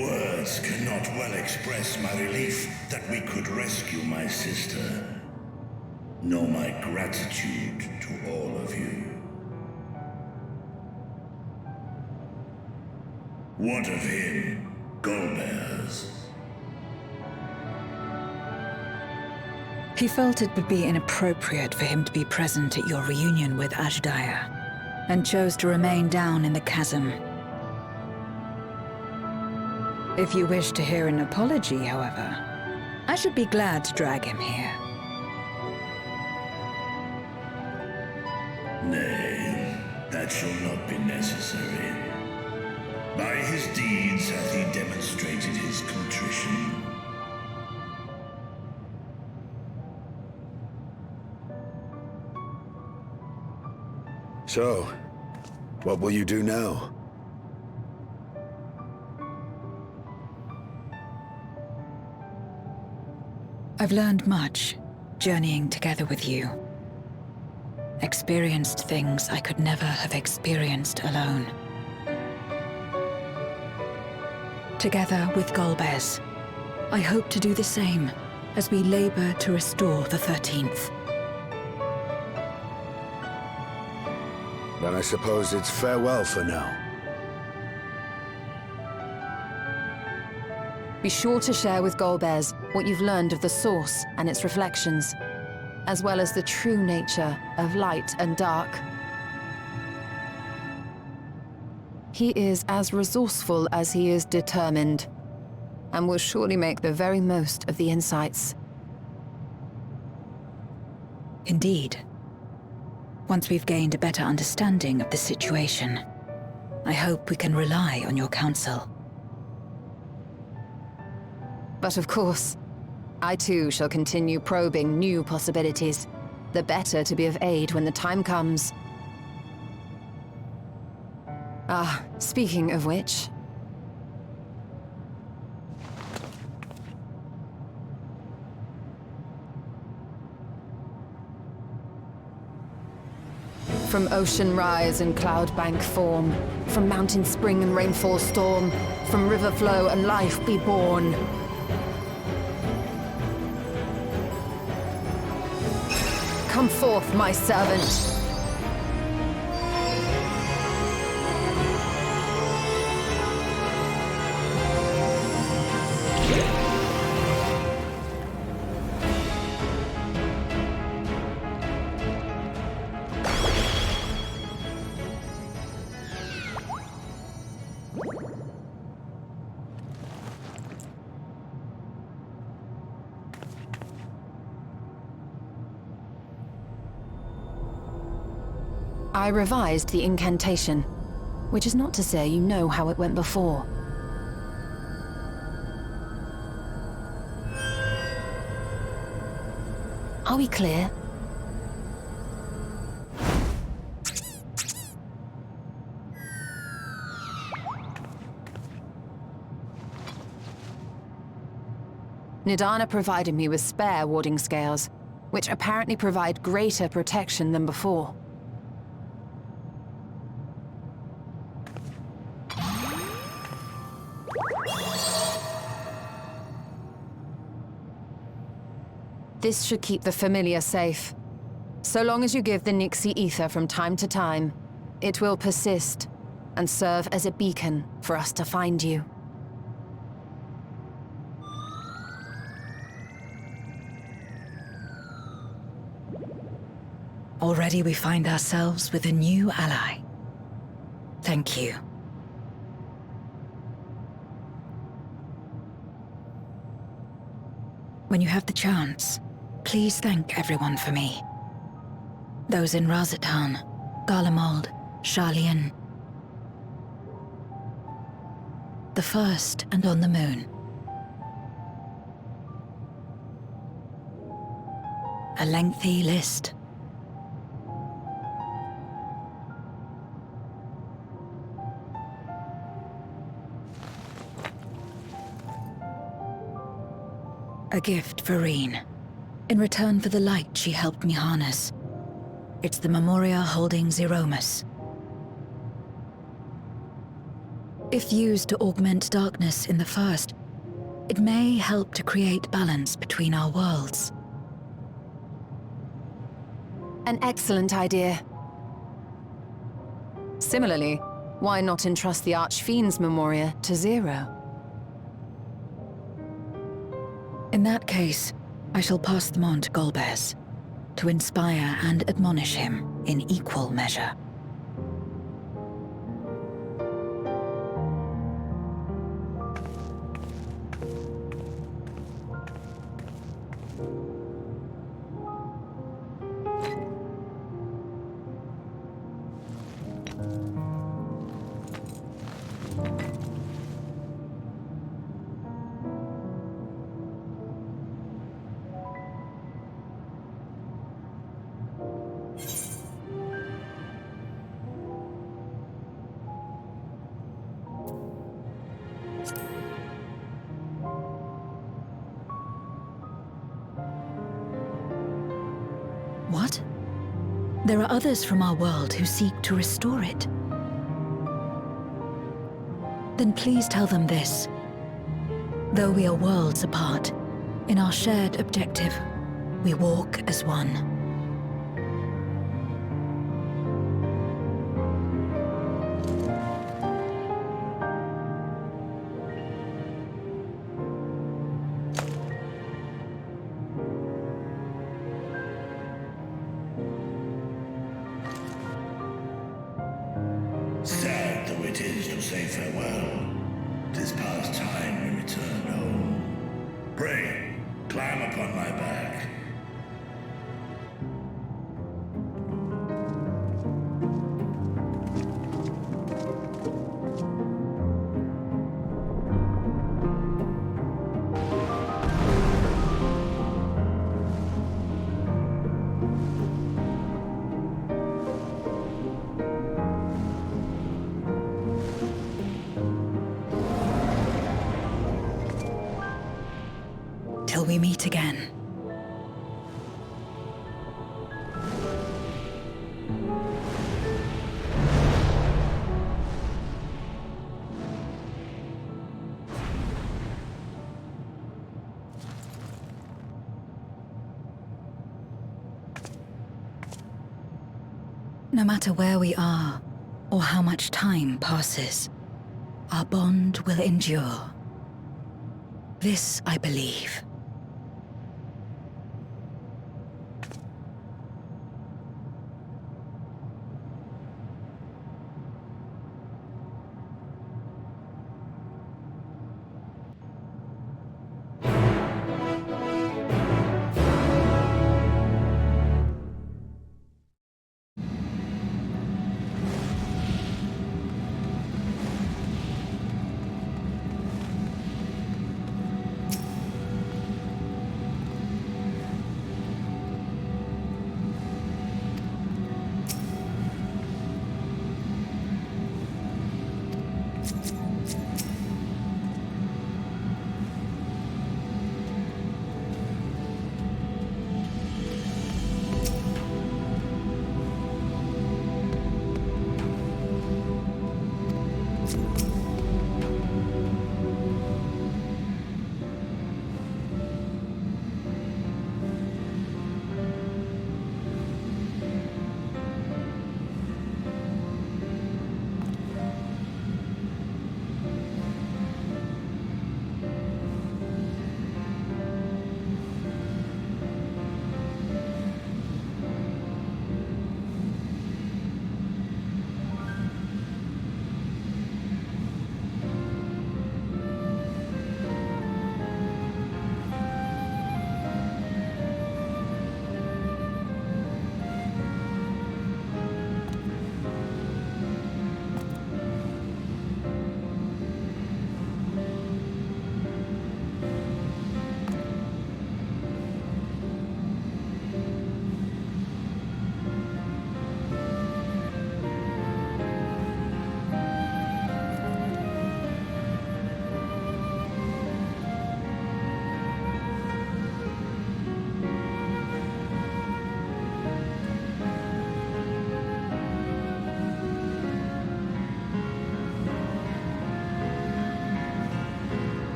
Words cannot well express my relief that we could rescue my sister, nor my gratitude to all of you. What of him, Golbears? He felt it would be inappropriate for him to be present at your reunion with Azhdaya, and chose to remain down in the chasm. If you wish to hear an apology, however, I should be glad to drag him here. Nay, that shall not be necessary. By his deeds hath he demonstrated his contrition. So, what will you do now? I've learned much, journeying together with you. Experienced things I could never have experienced alone. Together with Golbez, I hope to do the same as we labor to restore the 13th. Then I suppose it's farewell for now. Be sure to share with Golbez what you've learned of the Source and its reflections, as well as the true nature of light and dark. He is as resourceful as he is determined, and will surely make the very most of the insights. Indeed. Once we've gained a better understanding of the situation, I hope we can rely on your counsel. But of course, I too shall continue probing new possibilities, the better to be of aid when the time comes. Ah, speaking of which... From ocean rise and cloud bank form, from mountain spring and rainfall storm, from river flow and life be born. Come forth, my servant. I revised the incantation, which is not to say you know how it went before. Are we clear? Nidana provided me with spare warding scales, which apparently provide greater protection than before. This should keep the familiar safe. So long as you give the Nixie ether from time to time, it will persist and serve as a beacon for us to find you. Already we find ourselves with a new ally. Thank you. When you have the chance, please thank everyone for me. Those in Razatan, Garlemald, Sharlayan. The first and on the moon. A lengthy list. A gift for Reen, in return for the light she helped me harness. It's the Memoria holding Zeromus. If used to augment darkness in the first, it may help to create balance between our worlds. An excellent idea. Similarly, why not entrust the Archfiend's Memoria to Zero? In that case, I shall pass them on to Golbez, to inspire and admonish him in equal measure. What? There are others from our world who seek to restore it. Then please tell them this. Though we are worlds apart, in our shared objective, we walk as one. Sad though it is to say farewell, 'tis past time we return home. Pray, climb upon my back. Till we meet again. No matter where we are, or how much time passes, our bond will endure. This I believe.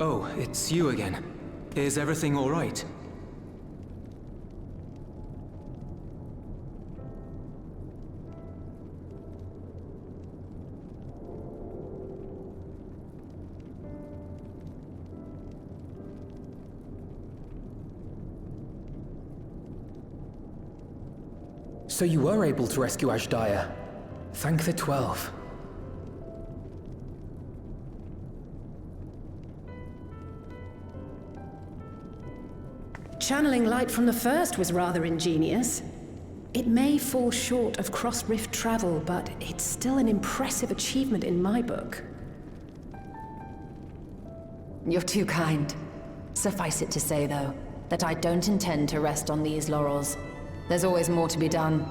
Oh, it's you again. Is everything all right? So you were able to rescue Ashdaya. Thank the 12. Channeling light from the first was rather ingenious. It may fall short of cross-rift travel, but it's still an impressive achievement in my book. You're too kind. Suffice it to say, though, that I don't intend to rest on these laurels. There's always more to be done.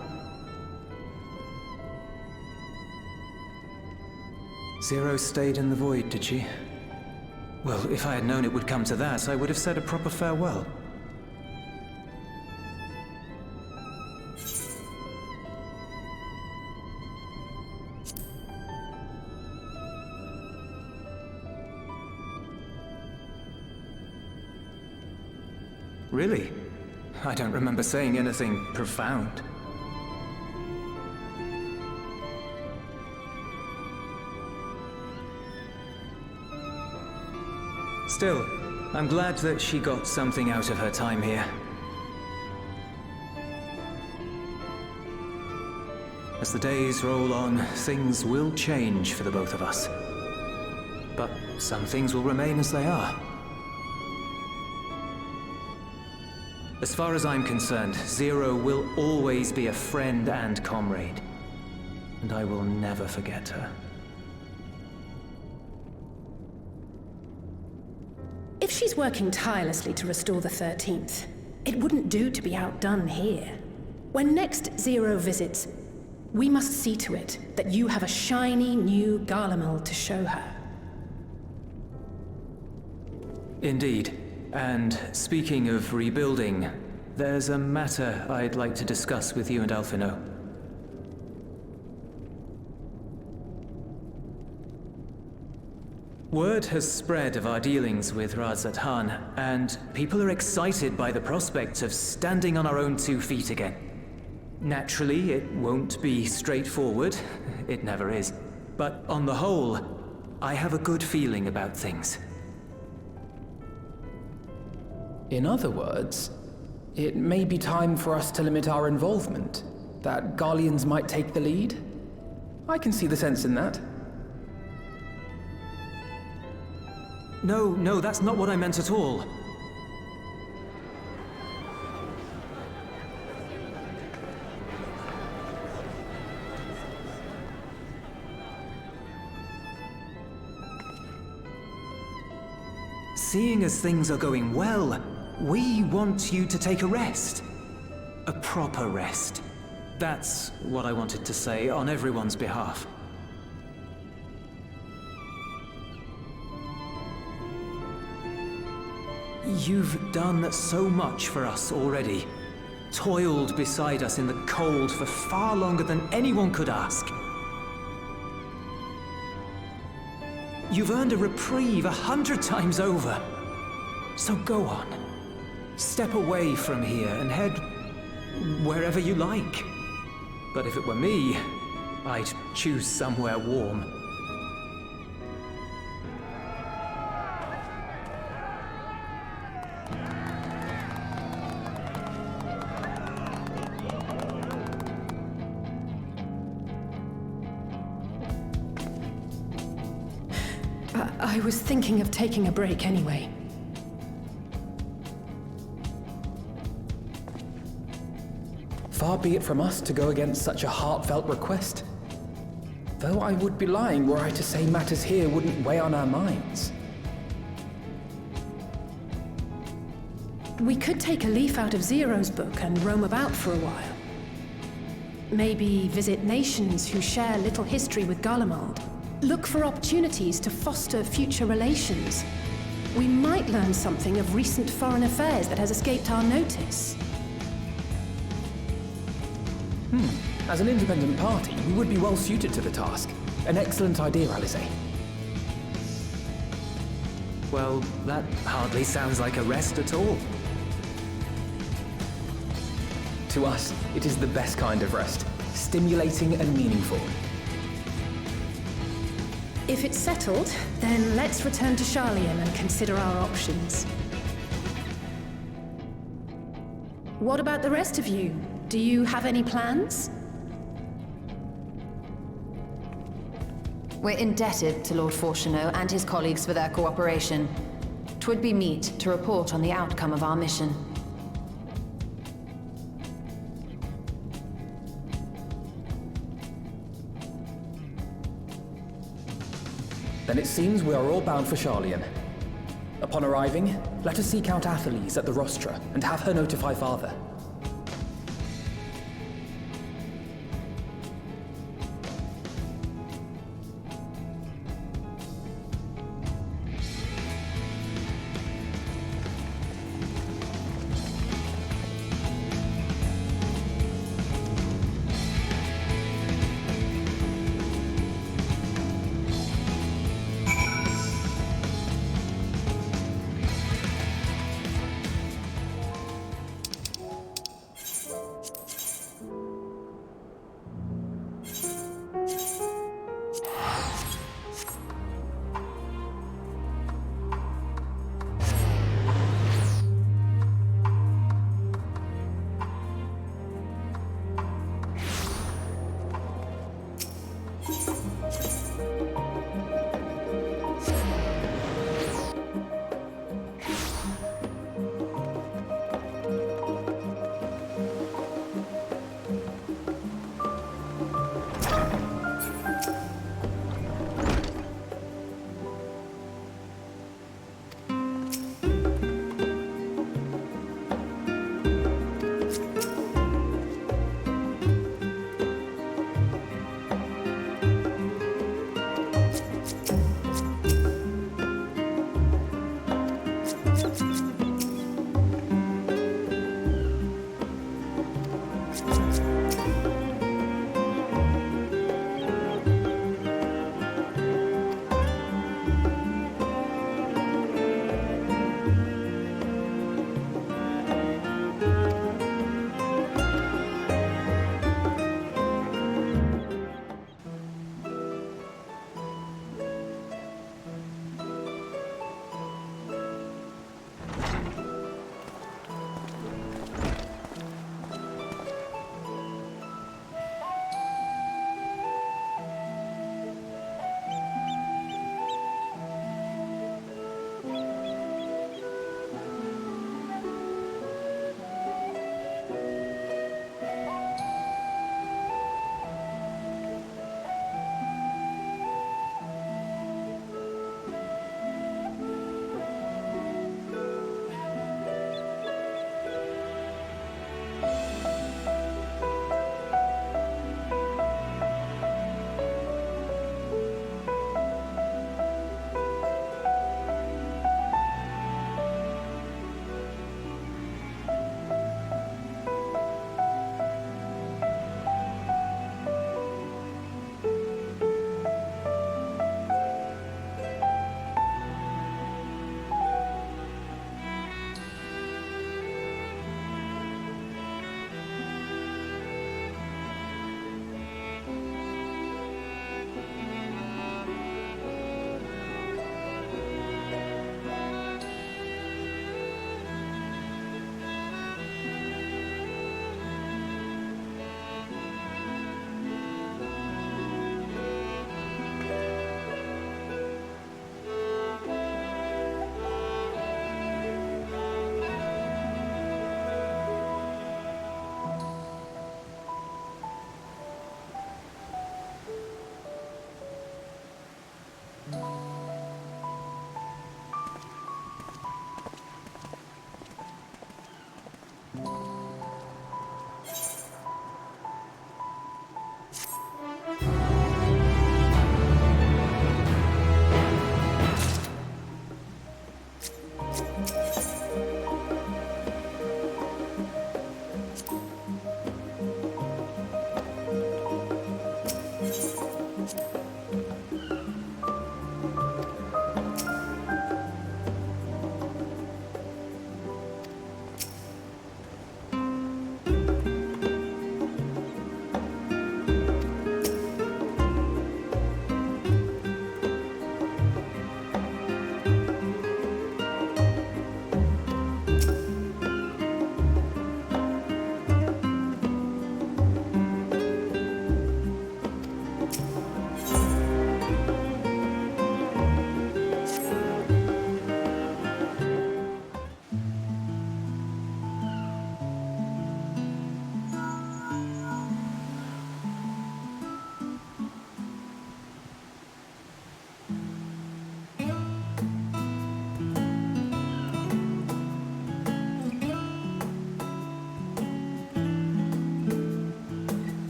Zero stayed in the void, did she? Well, if I had known it would come to that, I would have said a proper farewell. Really? I don't remember saying anything profound. Still, I'm glad that she got something out of her time here. As the days roll on, things will change for the both of us. But some things will remain as they are. As far as I'm concerned, Zero will always be a friend and comrade. And I will never forget her. If she's working tirelessly to restore the 13th, it wouldn't do to be outdone here. When next Zero visits, we must see to it that you have a shiny new Garlemald to show her. Indeed. And speaking of rebuilding, there's a matter I'd like to discuss with you and Alphino. Word has spread of our dealings with Razat Khan, and people are excited by the prospect of standing on our own 2 feet again. Naturally, it won't be straightforward. It never is. But on the whole, I have a good feeling about things. In other words, it may be time for us to limit our involvement, that Garleans might take the lead. I can see the sense in that. No, that's not what I meant at all. Seeing as things are going well, we want you to take a rest. A proper rest. That's what I wanted to say on everyone's behalf. You've done so much for us already. Toiled beside us in the cold for far longer than anyone could ask. You've earned a reprieve 100 times over. So go on. Step away from here and head wherever you like. But if it were me, I'd choose somewhere warm. I was thinking of taking a break anyway. Far be it from us to go against such a heartfelt request. Though I would be lying were I to say matters here wouldn't weigh on our minds. We could take a leaf out of Zero's book and roam about for a while. Maybe visit nations who share little history with Garlemald. Look for opportunities to foster future relations. We might learn something of recent foreign affairs that has escaped our notice. As an independent party, we would be well suited to the task. An excellent idea, Alice. Well, that hardly sounds like a rest at all. To us, it is the best kind of rest. Stimulating and meaningful. If it's settled, then let's return to Sharlayan and consider our options. What about the rest of you? Do you have any plans? We're indebted to Lord Fortuneau and his colleagues for their cooperation. 'Twould be meet to report on the outcome of our mission. Then it seems we are all bound for Sharlayan. Upon arriving, let us seek out Atheles at the rostra and have her notify Father.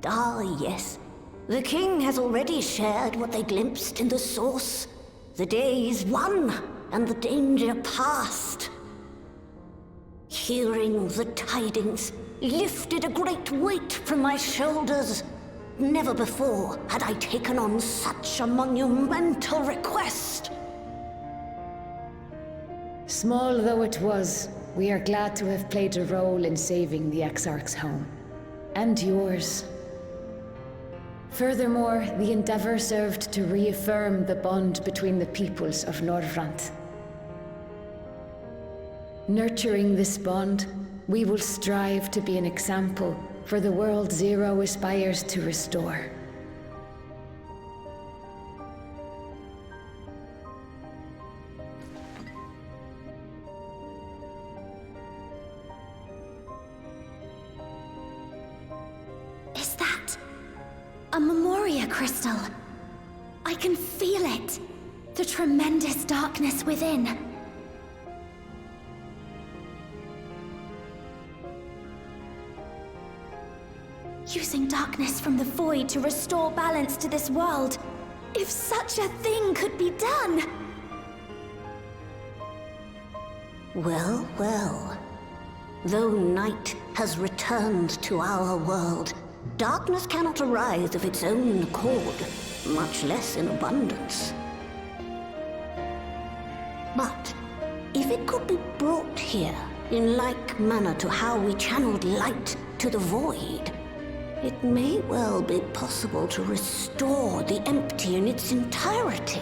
Ah, yes. The king has already shared what they glimpsed in the source. The day is won, and the danger past. Hearing the tidings lifted a great weight from my shoulders. Never before had I taken on such a monumental request. Small though it was, we are glad to have played a role in saving the Exarch's home. And yours. Furthermore, the endeavor served to reaffirm the bond between the peoples of Norvrant. Nurturing this bond, we will strive to be an example for the world Zero aspires to restore. Is that a Memoria crystal? I can feel it. The tremendous darkness within. Using darkness from the void to restore balance to this world. If such a thing could be done! Well, well. Though night has returned to our world, darkness cannot arise of its own accord, much less in abundance. But if it could be brought here, in like manner to how we channeled light to the void, it may well be possible to restore the empty in its entirety.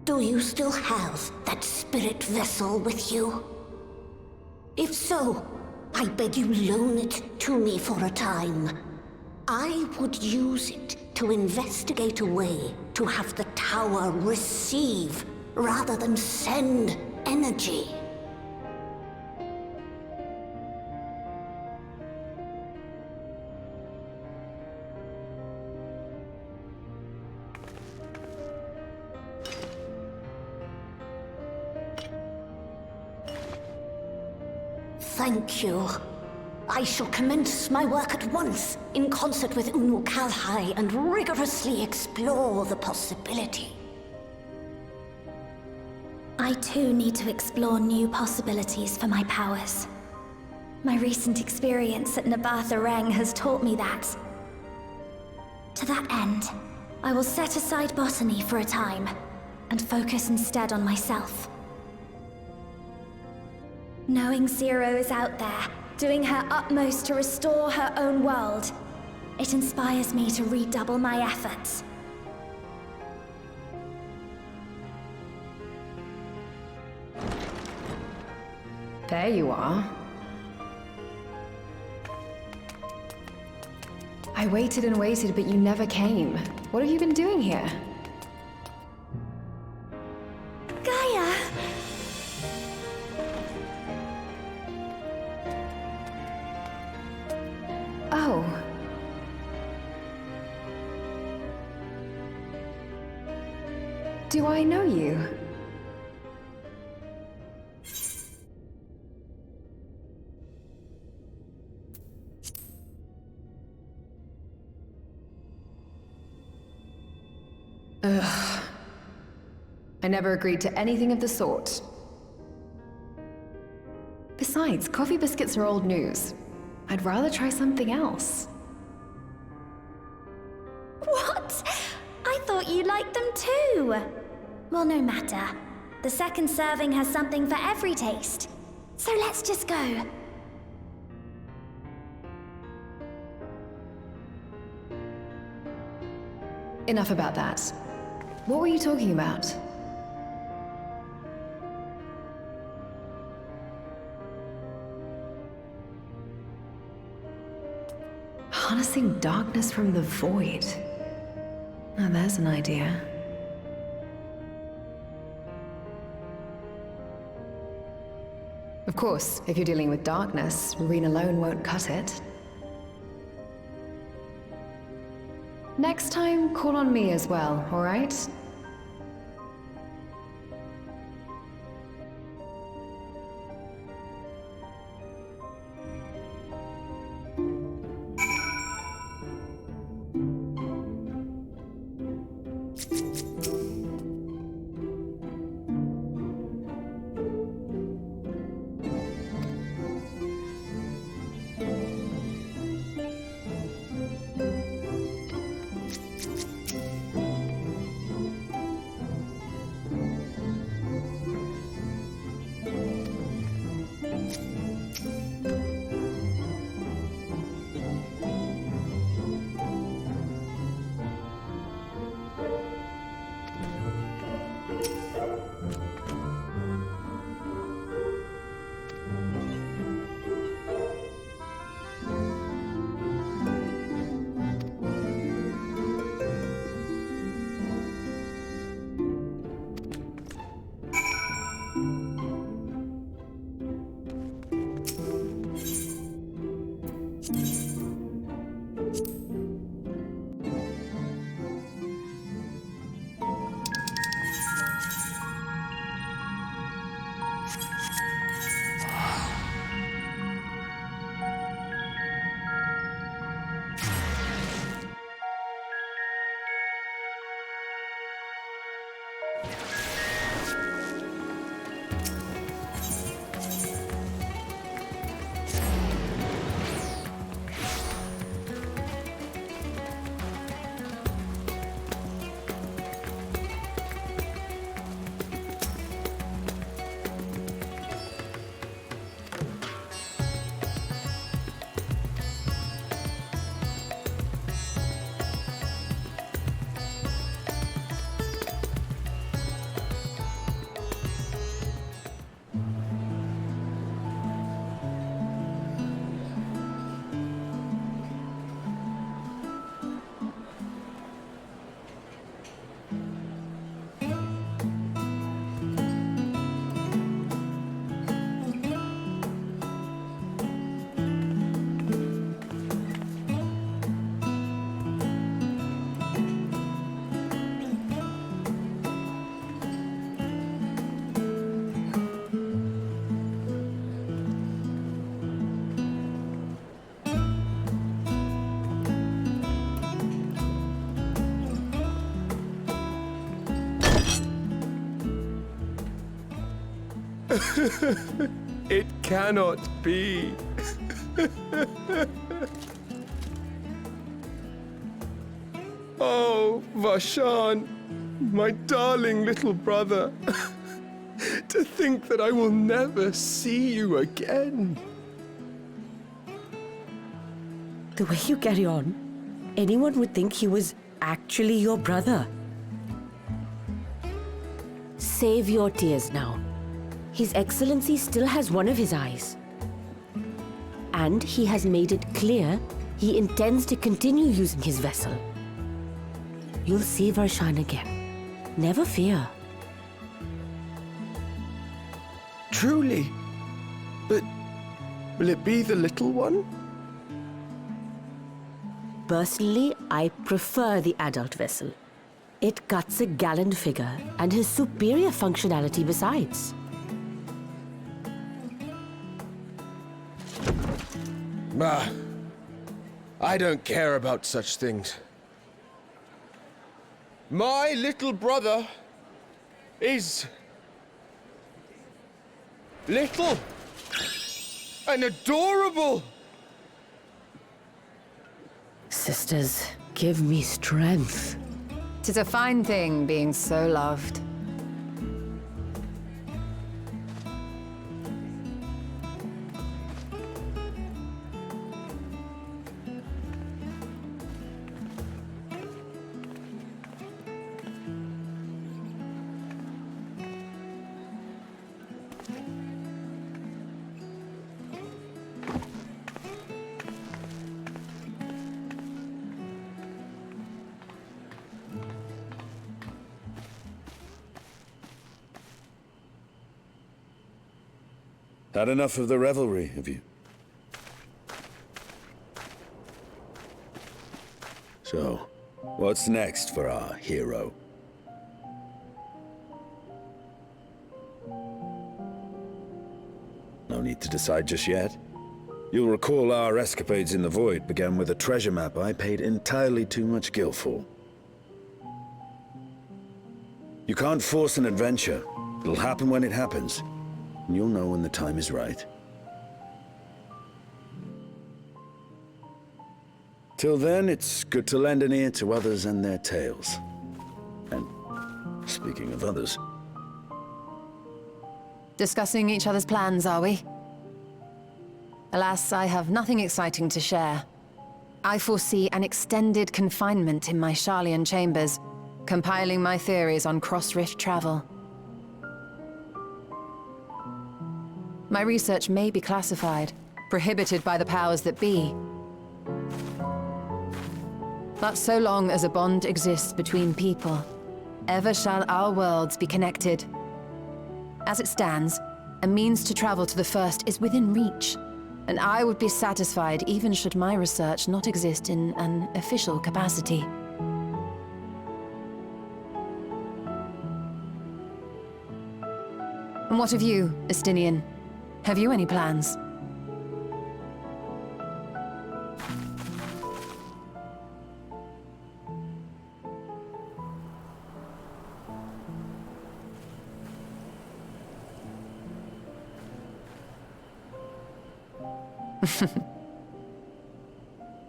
Do you still have that spirit vessel with you? If so, I beg you loan it to me for a time. I would use it to investigate a way to have the tower receive rather than send energy. Thank you. I shall commence my work at once, in concert with Unu Kalhai, and rigorously explore the possibility. I too need to explore new possibilities for my powers. My recent experience at Nabatha Reng has taught me that. To that end, I will set aside botany for a time, and focus instead on myself. Knowing Zero is out there, doing her utmost to restore her own world, it inspires me to redouble my efforts. There you are. I waited and waited, but you never came. What have you been doing here? Gaia! Oh. Do I know you? Ugh. I never agreed to anything of the sort. Besides, coffee biscuits are old news. I'd rather try something else. What? I thought you liked them too! Well, no matter. The second serving has something for every taste. So let's just go. Enough about that. What were you talking about? Harnessing darkness from the void. Now there's an idea. Of course, if you're dealing with darkness, Reen alone won't cut it. Next time, call on me as well, alright? It cannot be. Oh, Vashan, my darling little brother. To think that I will never see you again. The way you carry on, anyone would think he was actually your brother. Save your tears now. His Excellency still has one of his eyes. And he has made it clear he intends to continue using his vessel. You'll see Varshan again. Never fear. Truly? But will it be the little one? Personally, I prefer the adult vessel. It cuts a gallant figure and has superior functionality besides. Ah, I don't care about such things. My little brother is little and adorable. Sisters, give me strength. 'Tis a fine thing being so loved. Had enough of the revelry, have you? So, what's next for our hero? No need to decide just yet. You'll recall our escapades in the Void began with a treasure map I paid entirely too much gil for. You can't force an adventure. It'll happen when it happens, and you'll know when the time is right. Till then, it's good to lend an ear to others and their tales. And speaking of others... Discussing each other's plans, are we? Alas, I have nothing exciting to share. I foresee an extended confinement in my Sharlayan chambers, compiling my theories on cross-rift travel. My research may be classified, prohibited by the powers that be. But so long as a bond exists between people, ever shall our worlds be connected. As it stands, a means to travel to the First is within reach, and I would be satisfied even should my research not exist in an official capacity. And what of you, Estinian? Have you any plans?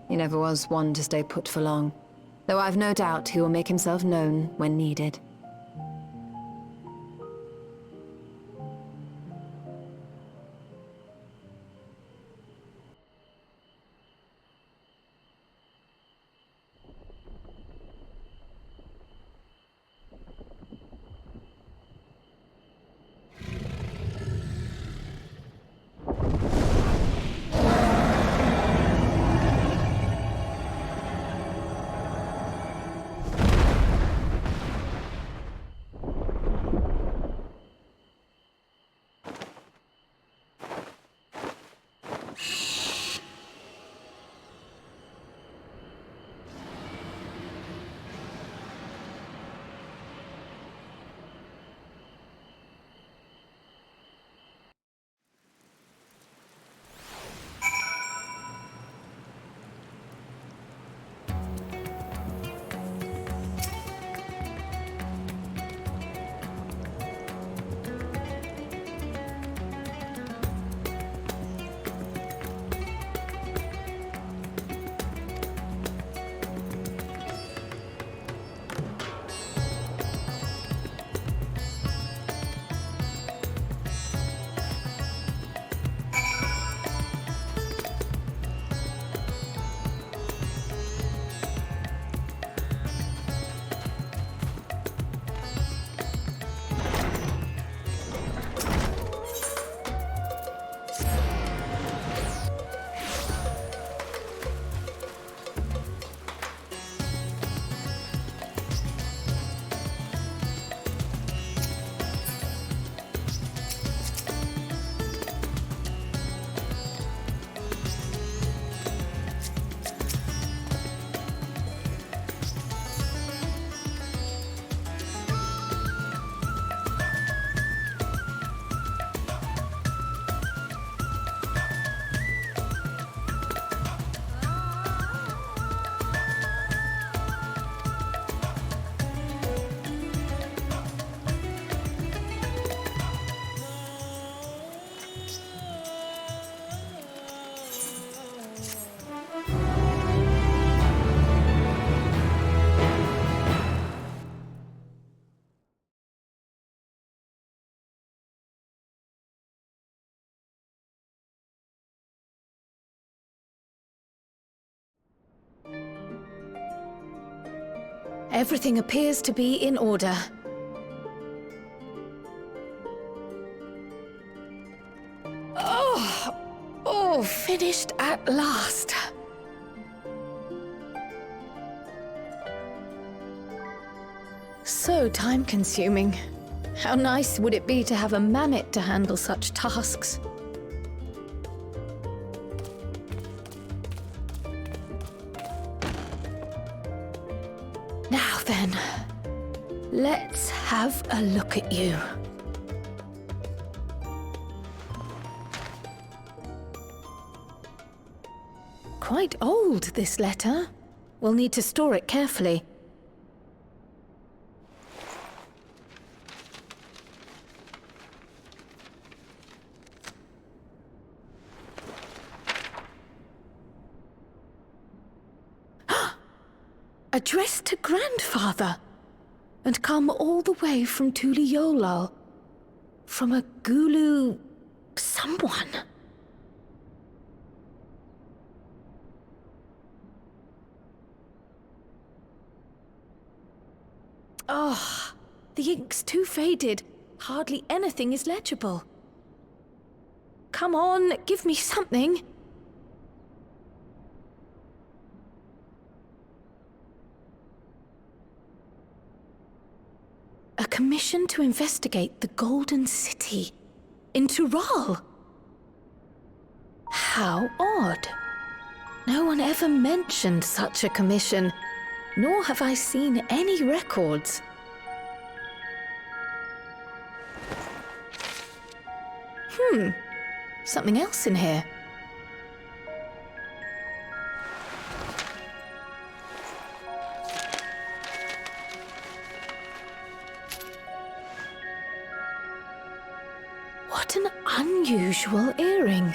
He never was one to stay put for long, though I've no doubt he will make himself known when needed. Everything appears to be in order. Oh, finished at last. So time-consuming. How nice would it be to have a mammoth to handle such tasks? Let's have a look at you. Quite old, this letter. We'll need to store it carefully. Addressed to Grandfather, and come all the way from Tuliolal, from a Gulu... someone. Oh, the ink's too faded. Hardly anything is legible. Come on, give me something. A commission to investigate the Golden City in Tural. How odd. No one ever mentioned such a commission, nor have I seen any records. Something else in here. What an unusual earring.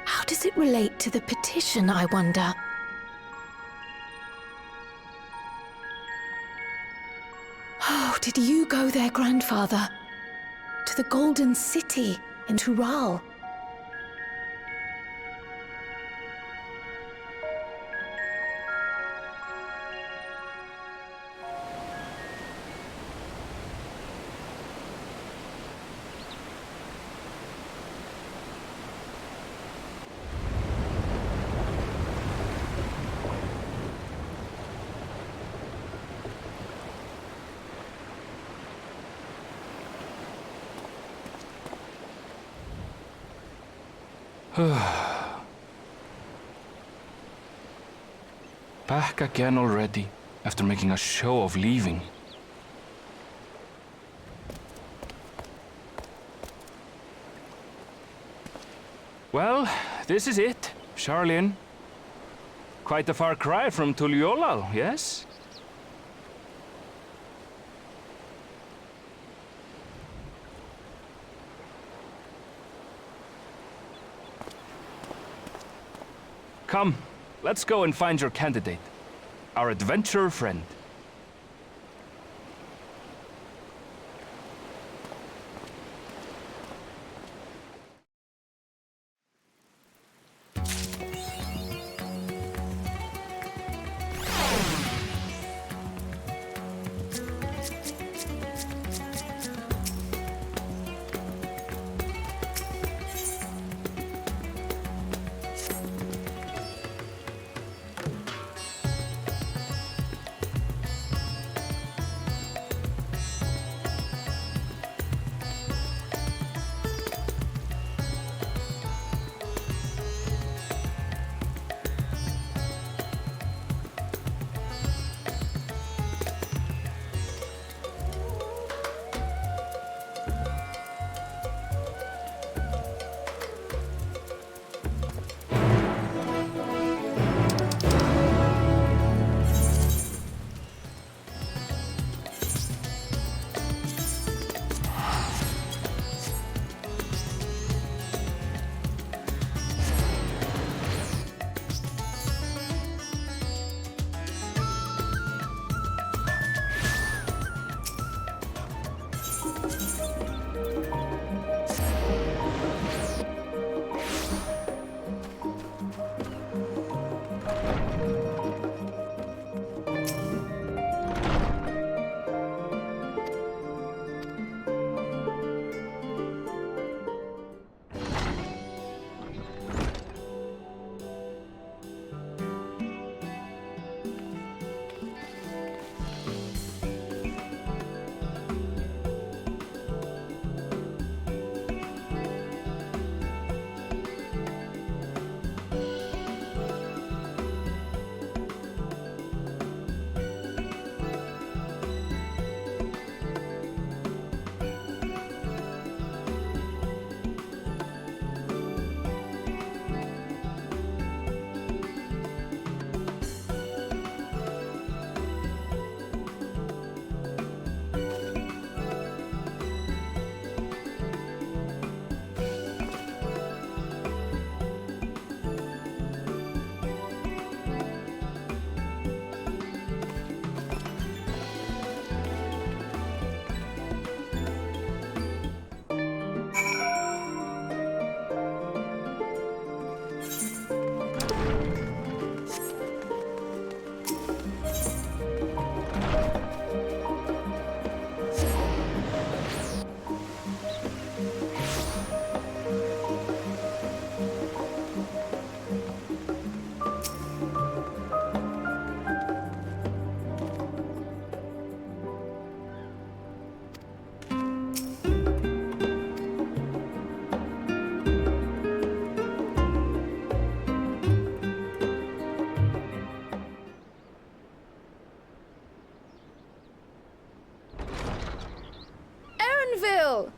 How does it relate to the petition, I wonder? Oh, did you go there, Grandfather? To the Golden City in Tural? Back again already, after making a show of leaving. Well, this is it, Charlene. Quite a far cry from Tuliolal, yes? Come, let's go and find your candidate, our adventurer friend. anvil!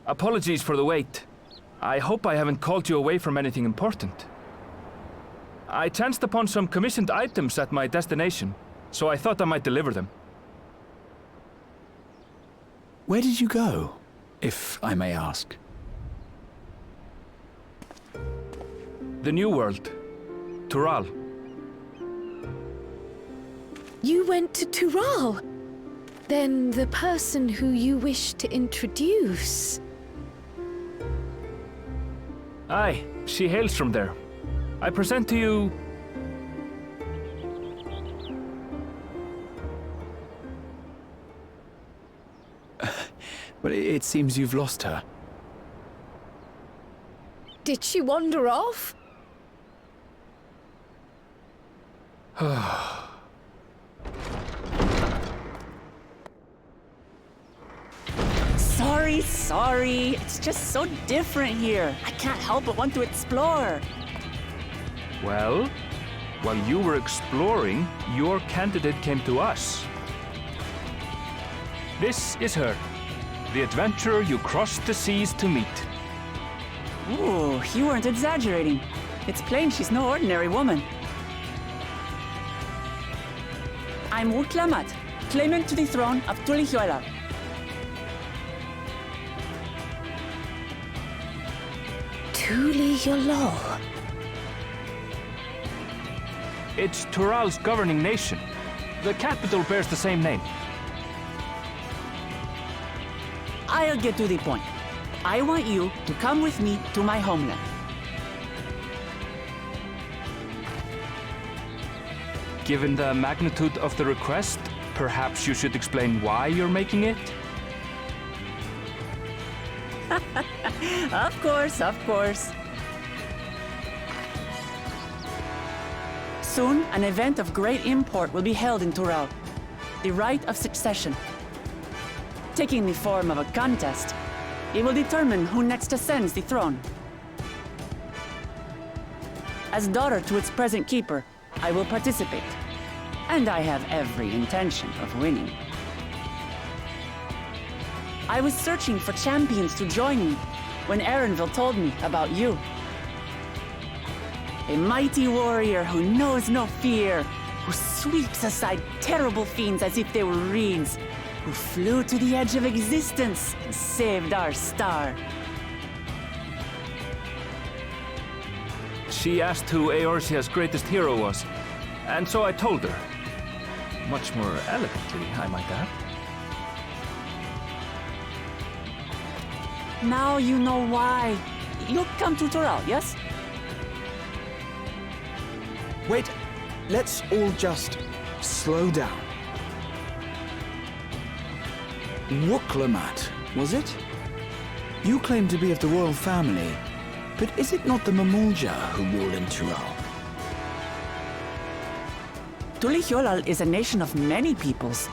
Apologies for the wait. I hope I haven't called you away from anything important. I chanced upon some commissioned items at my destination, so I thought I might deliver them. Where did you go, if I may ask? The New World. Tural. You went to Tural? Then the person who you wish to introduce... Aye, she hails from there. I present to you... But it seems you've lost her. Did she wander off? Sorry. It's just so different here. I can't help but want to explore. Well, while you were exploring, your candidate came to us. This is her, the adventurer you crossed the seas to meet. Ooh, you weren't exaggerating. It's plain she's no ordinary woman. I'm Uklamat, claimant to the throne of Tulihuela. Tulihuela? It's Tural's governing nation. The capital bears the same name. I'll get to the point. I want you to come with me to my homeland. Given the magnitude of the request, perhaps you should explain why you're making it? Of course. Soon, an event of great import will be held in Tural. The Rite of Succession. Taking the form of a contest, it will determine who next ascends the throne. As daughter to its present keeper, I will participate. And I have every intention of winning. I was searching for champions to join me when Erenville told me about you. A mighty warrior who knows no fear, who sweeps aside terrible fiends as if they were reeds, who flew to the edge of existence and saved our star. She asked who Eorzea's greatest hero was, and so I told her. Much more elegantly, I might add. Now you know why. You'll come to Tural, yes? Wait, let's all just slow down. Wuklamat, was it? You claim to be of the royal family, but is it not the Mamulja who rule in Tural? Tulihuela is a nation of many peoples.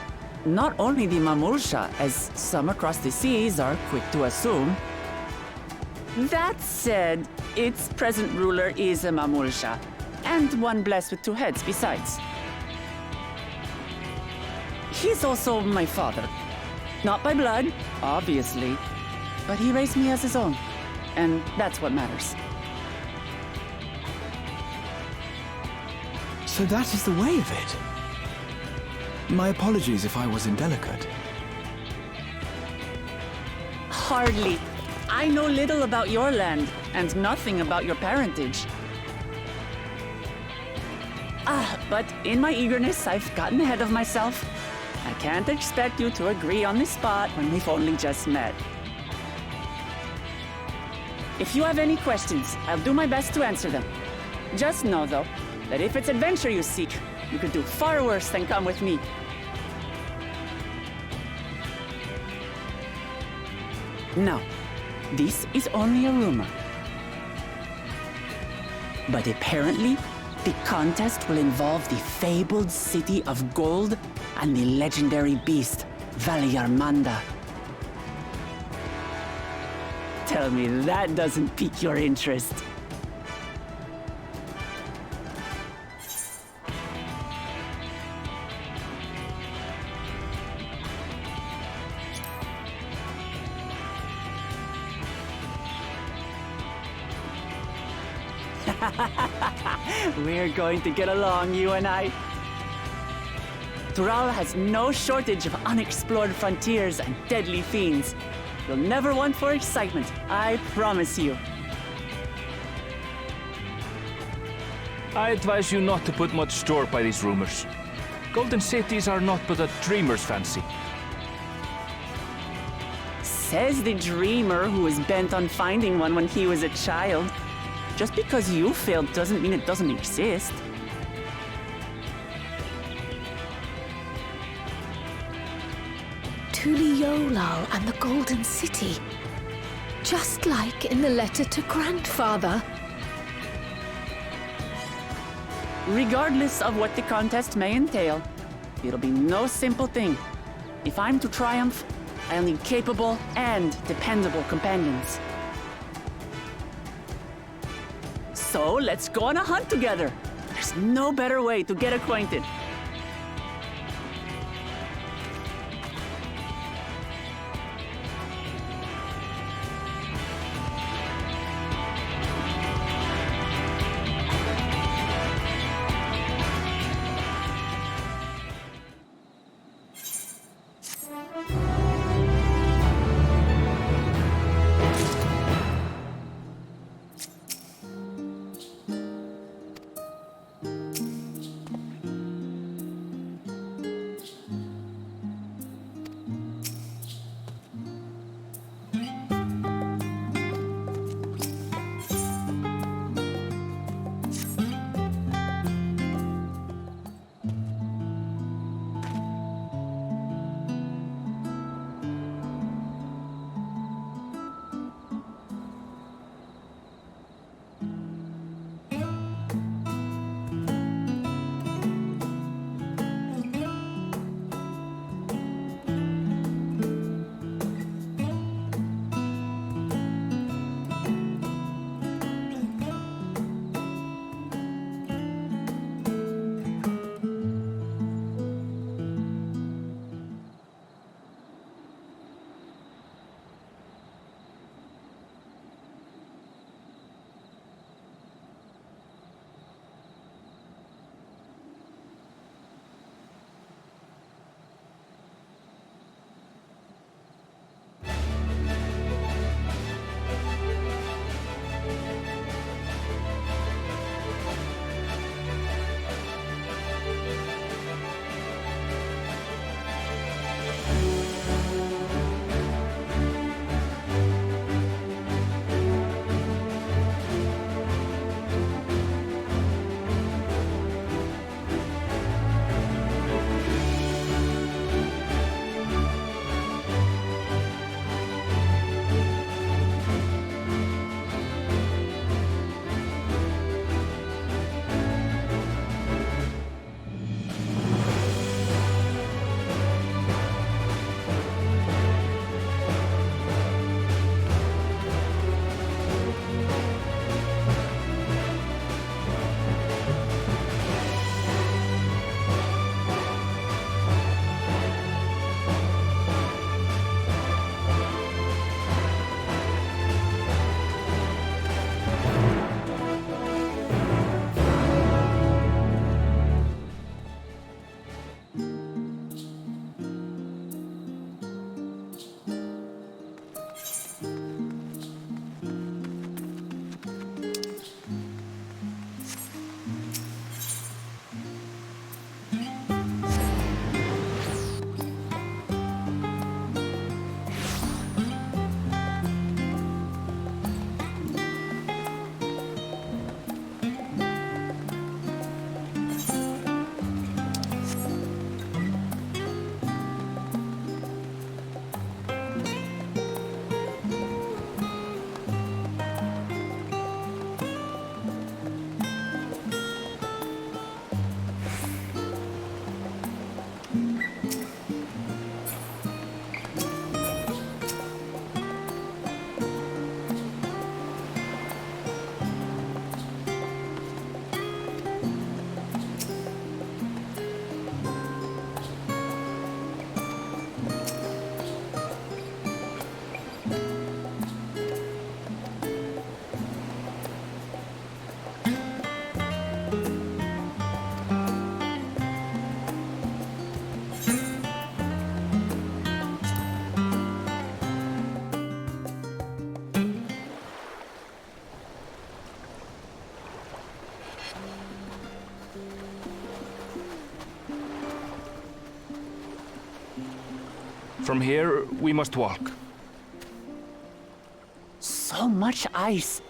Not only the Mamulja, as some across the seas are quick to assume. That said, its present ruler is a Mamulja, and one blessed with two heads besides. He's also my father. Not by blood, obviously, but he raised me as his own, and that's what matters. So that is the way of it. My apologies if I was indelicate. Hardly. I know little about your land, and nothing about your parentage. But in my eagerness, I've gotten ahead of myself. I can't expect you to agree on the spot when we've only just met. If you have any questions, I'll do my best to answer them. Just know, though, that if it's adventure you seek, you could do far worse than come with me. Now, this is only a rumor. But apparently, the contest will involve the fabled City of Gold and the legendary beast, Valyarmanda. Tell me that doesn't pique your interest. We're going to get along, you and I. Tural has no shortage of unexplored frontiers and deadly fiends. You'll never want for excitement, I promise you. I advise you not to put much store by these rumors. Golden cities are not but a dreamer's fancy. Says the dreamer who was bent on finding one when he was a child. Just because you failed doesn't mean it doesn't exist. Tuliolal and the Golden City. Just like in the letter to Grandfather. Regardless of what the contest may entail, it'll be no simple thing. If I'm to triumph, I'll need capable and dependable companions. So let's go on a hunt together. There's no better way to get acquainted. From here, we must walk. So much ice.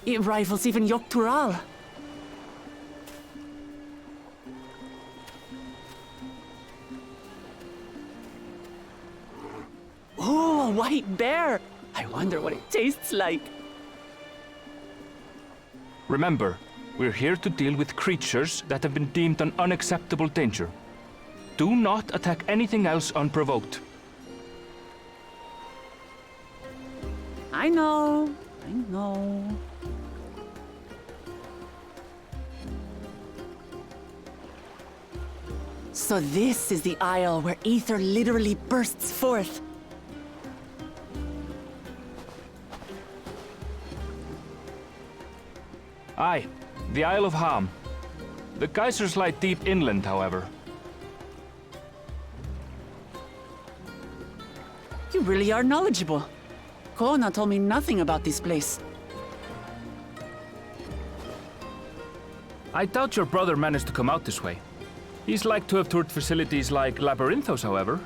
It rivals even Yogg-Tural. Oh, a white bear! I wonder what it tastes like. Remember, we're here to deal with creatures that have been deemed an unacceptable danger. Do not attack anything else unprovoked. I know. I know. So this is the isle where ether literally bursts forth. Aye, the Isle of Ham. The geysers lie deep inland, however. You really are knowledgeable. Kona told me nothing about this place. I doubt your brother managed to come out this way. He's like to have toured facilities like Labyrinthos, however.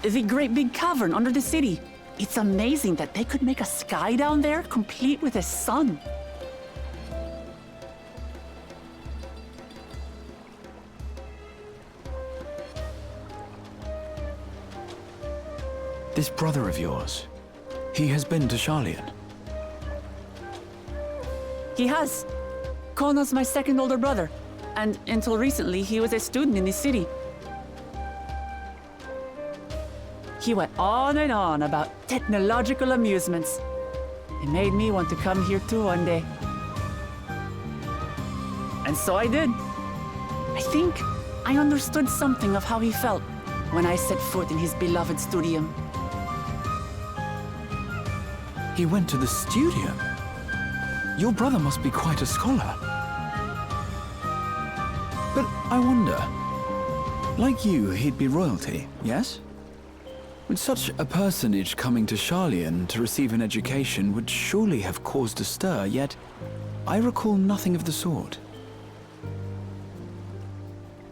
The great big cavern under the city. It's amazing that they could make a sky down there complete with a sun. This brother of yours, he has been to Sharlayan. He has. Kona's my second older brother, and until recently he was a student in this city. He went on and on about technological amusements. It made me want to come here too one day. And so I did. I think I understood something of how he felt when I set foot in his beloved studium. He went to the studium? Your brother must be quite a scholar. But I wonder, like you, he'd be royalty, yes? With such a personage coming to Sharlayan to receive an education would surely have caused a stir, yet I recall nothing of the sort.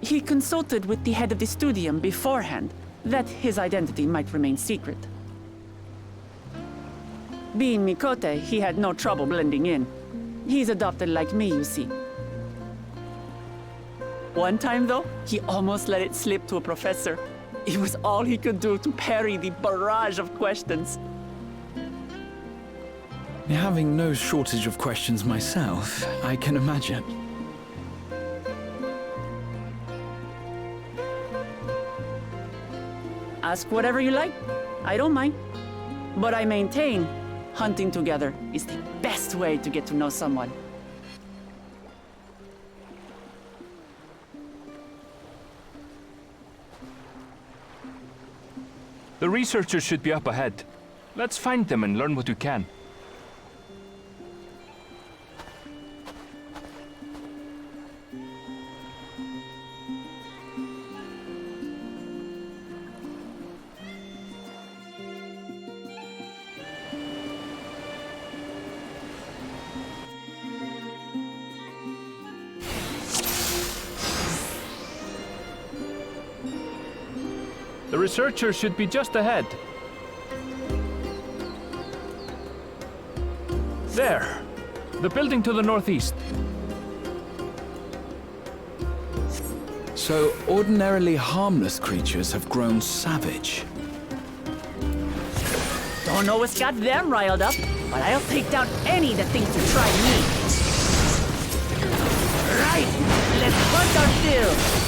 He consulted with the head of the studium beforehand, that his identity might remain secret. Being Mikote, he had no trouble blending in. He's adopted like me, you see. One time, though, he almost let it slip to a professor. It was all he could do to parry the barrage of questions. Having no shortage of questions myself, I can imagine. Ask whatever you like. I don't mind. But I maintain, hunting together is the best way to get to know someone. The researchers should be up ahead. Let's find them and learn what we can. The researchers should be just ahead. There! The building to the northeast. So ordinarily harmless creatures have grown savage. Don't know what's got them riled up, but I'll take down any that thinks to try me. Right! Let's hunt our fill!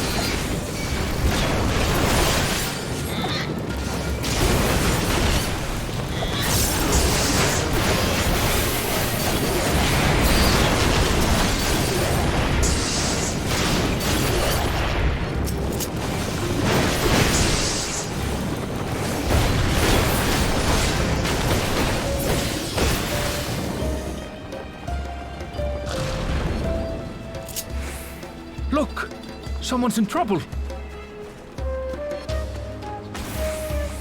Look! Someone's in trouble!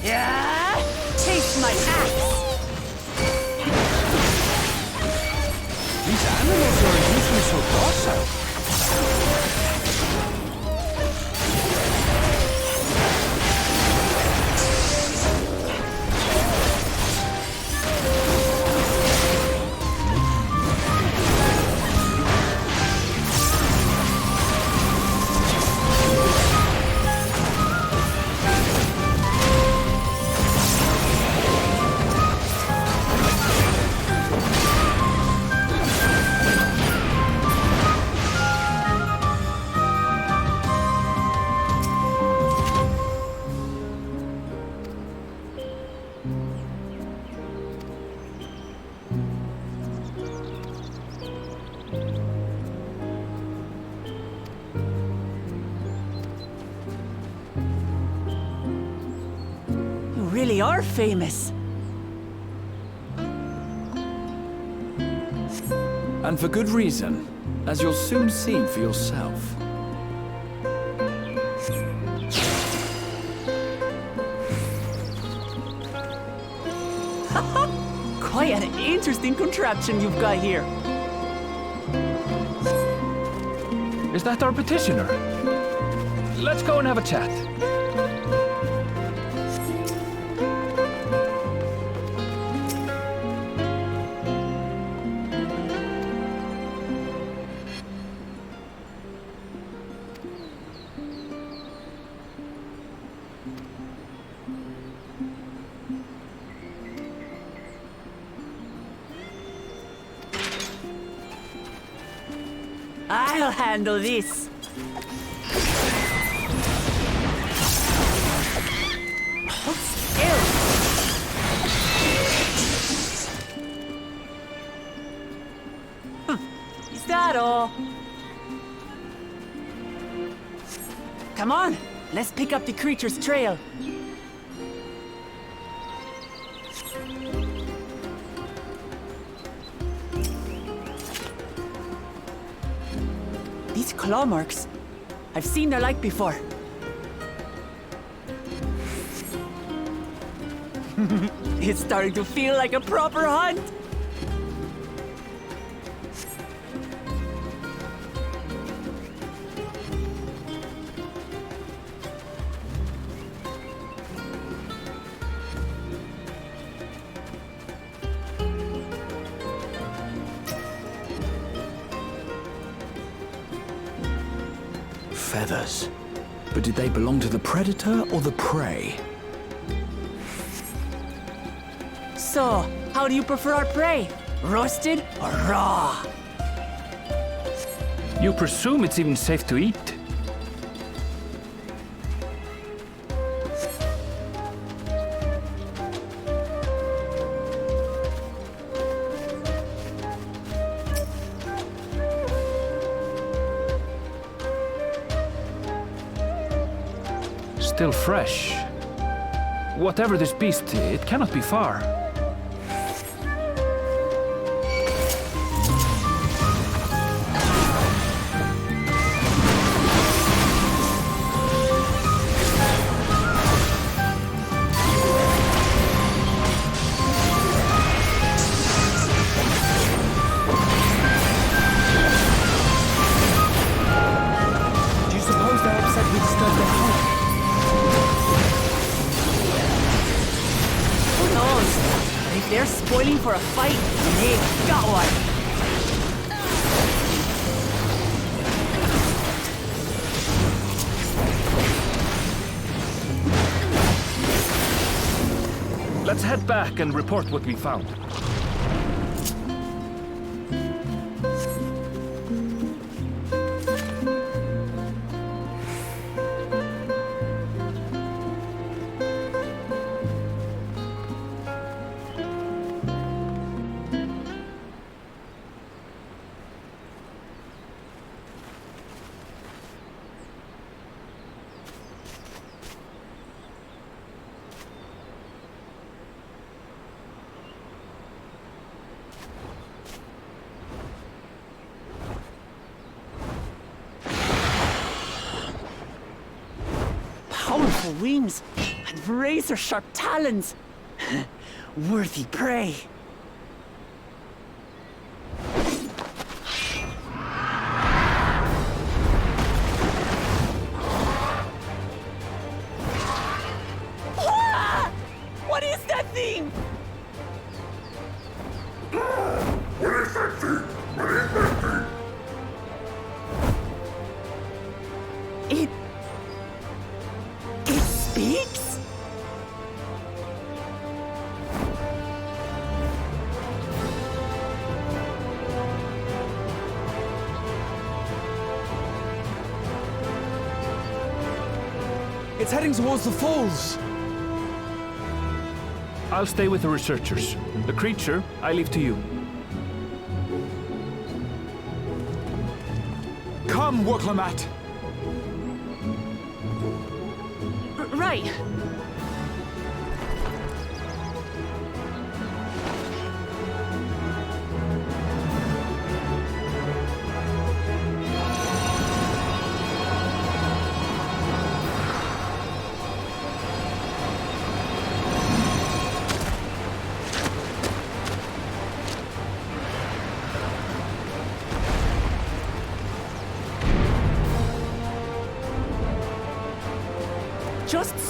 Yeah! Taste my axe! These animals are usually so docile. really are famous. And for good reason, as you'll soon see for yourself. Quite an interesting contraption you've got here. Is that our petitioner? Let's go and have a chat. I'll handle this. Hold still. Is that all? Come on, let's pick up the creature's trail. These claw marks, I've seen their like before. It's starting to feel like a proper hunt. Feathers. But did they belong to the predator or the prey? So, how do you prefer our prey? Roasted or raw? You presume it's even safe to eat? Still fresh. Whatever this beast, it cannot be far. Do you suppose they're upset we disturbed their hunt? Who knows? But if they're spoiling for a fight, they've got one. Let's head back and report what we found. Powerful wings and razor-sharp talons. Worthy prey. Ah! What is that thing? What is that thing? What is that thing? It speaks? It's heading towards the falls. I'll stay with the researchers. The creature, I leave to you. Come, Woklamat. Right.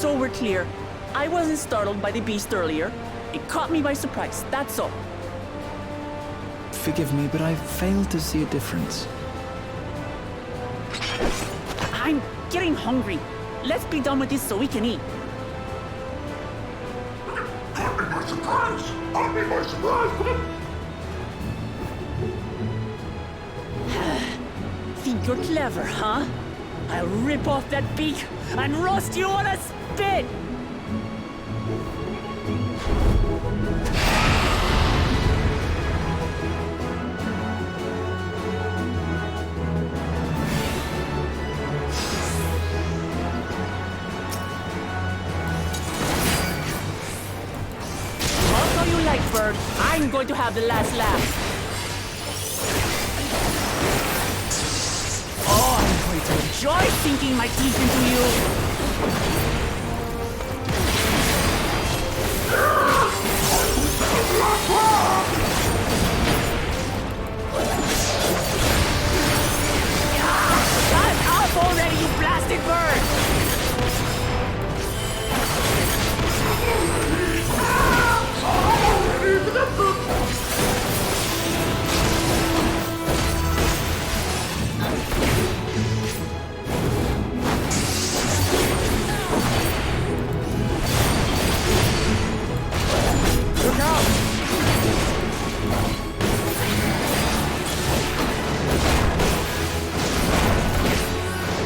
so we're clear, I wasn't startled by the beast earlier. It caught me by surprise, that's all. Forgive me, but I failed to see a difference. I'm getting hungry. Let's be done with this so we can eat. Caught me by surprise! Caught me by surprise! Think you're clever, huh? I'll rip off that beak and roast you on a spit! Also you like, bird, I'm going to have the last laugh. Enjoy sinking my teeth into you! Shut up already, you blasted bird!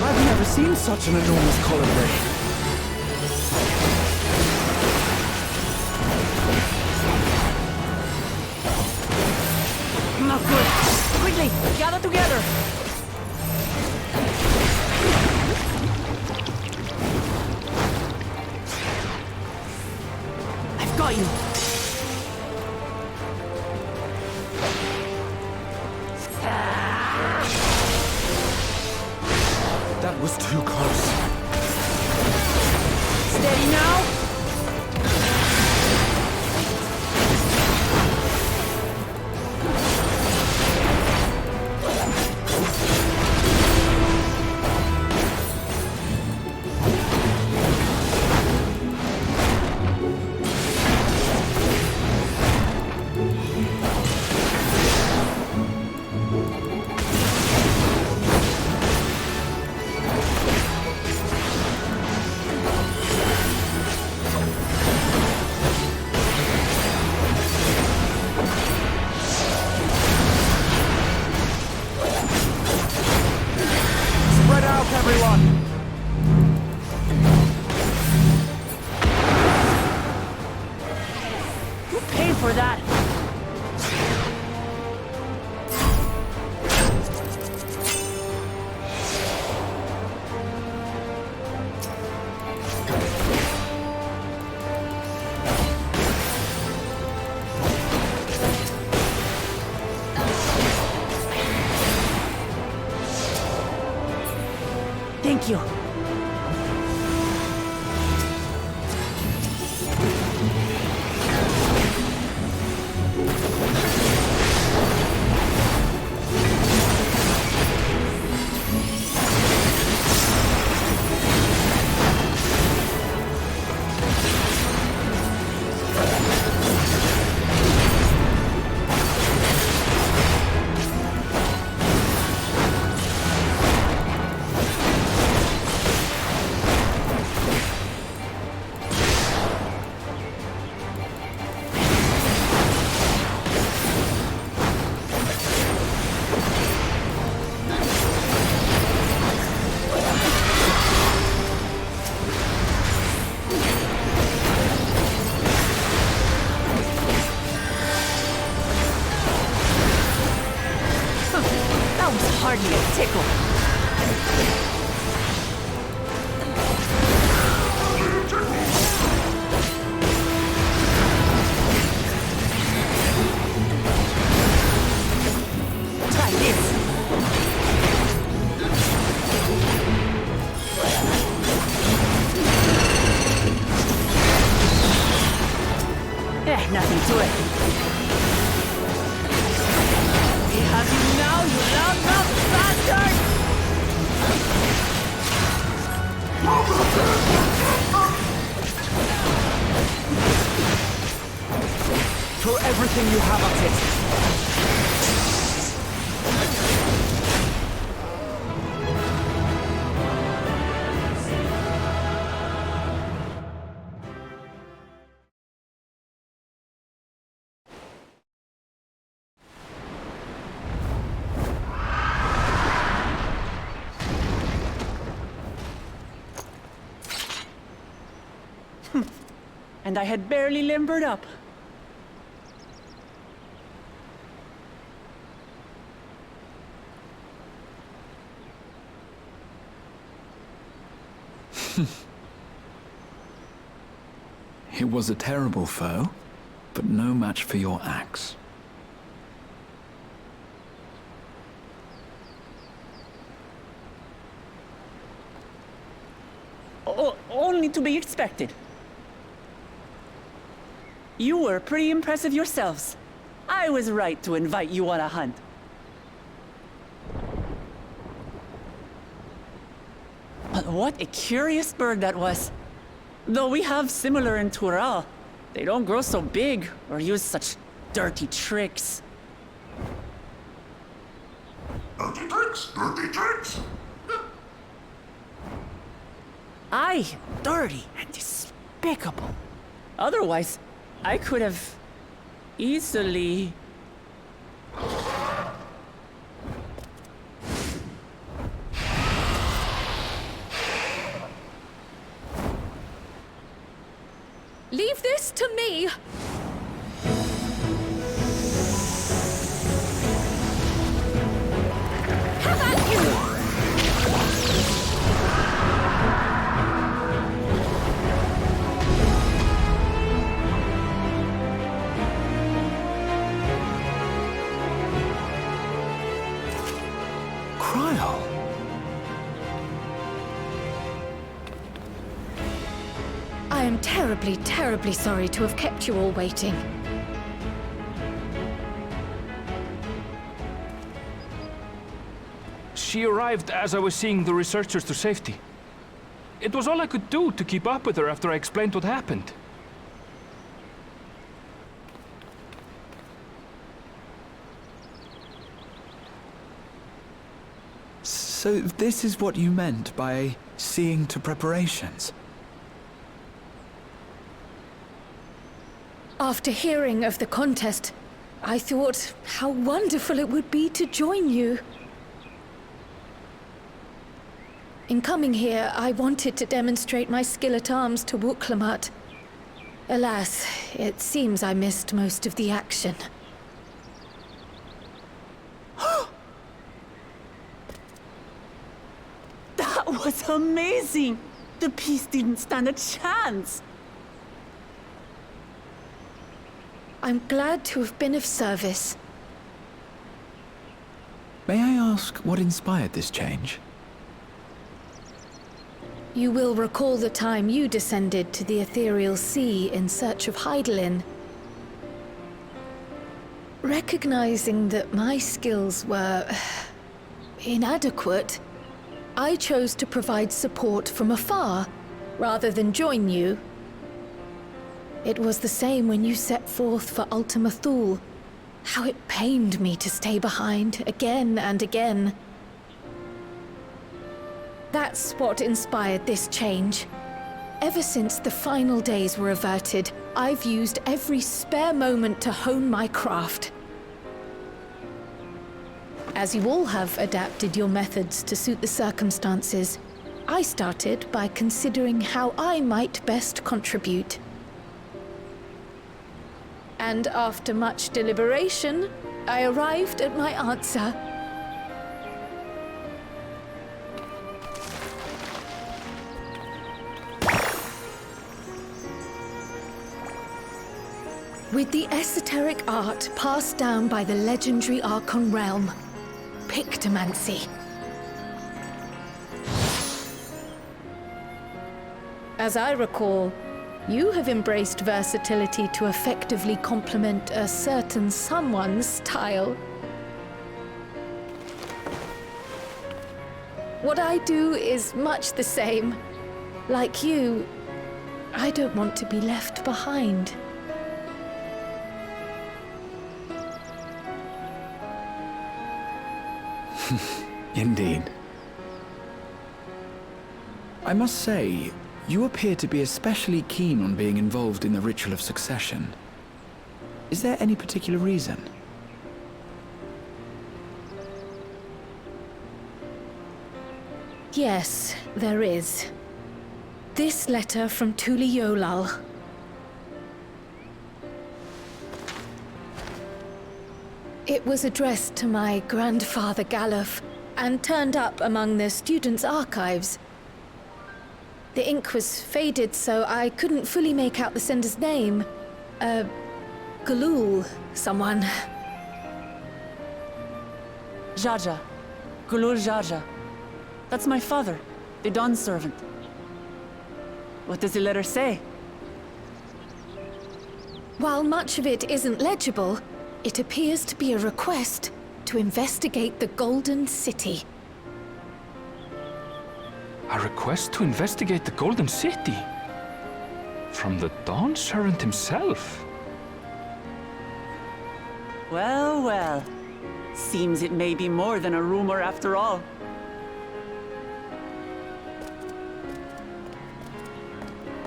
I've never seen such an enormous colibri. Not good. Quickly, gather together. I've got you. That was too close. Steady now. For that. Thank you. Hardly a tickle. Try this. Nothing to it. We have you now, you loudmouth bastard! Throw everything you have at it. And I had barely limbered up. It was a terrible foe, but no match for your axe. Only to be expected. You were pretty impressive yourselves. I was right to invite you on a hunt. But what a curious bird that was. Though we have similar in Tural, they don't grow so big or use such dirty tricks. Dirty tricks, dirty tricks. Aye, dirty and despicable. Otherwise, I could have easily... Leave this to me! Have at you! I am terribly, terribly sorry to have kept you all waiting. She arrived as I was seeing the researchers to safety. It was all I could do to keep up with her after I explained what happened. So this is what you meant by seeing to preparations? After hearing of the contest, I thought how wonderful it would be to join you. In coming here, I wanted to demonstrate my skill at arms to Wuklamut. Alas, it seems I missed most of the action. That was amazing! The piece didn't stand a chance! I'm glad to have been of service. May I ask what inspired this change? You will recall the time you descended to the ethereal sea in search of Heidelin. Recognizing that my skills were inadequate, I chose to provide support from afar, rather than join you. It was the same when you set forth for Ultima Thule. How it pained me to stay behind, again and again. That's what inspired this change. Ever since the final days were averted, I've used every spare moment to hone my craft. As you all have adapted your methods to suit the circumstances, I started by considering how I might best contribute. And after much deliberation, I arrived at my answer. With the esoteric art passed down by the legendary Archon realm, Pictomancy. As I recall, you have embraced versatility to effectively complement a certain someone's style. What I do is much the same. Like you, I don't want to be left behind. Indeed. I must say, you appear to be especially keen on being involved in the ritual of succession. Is there any particular reason? Yes, there is. This letter from Tuli Yolal. It was addressed to my grandfather Galuf, and turned up among the students' archives. The ink was faded, so I couldn't fully make out the sender's name. Galul, someone. Jaja. Gulul Jaja. That's my father, the Dawn servant. What does the letter say? While much of it isn't legible, it appears to be a request to investigate the Golden City. A request to investigate the Golden City? From the Dawn servant himself? Well, well. Seems it may be more than a rumor after all.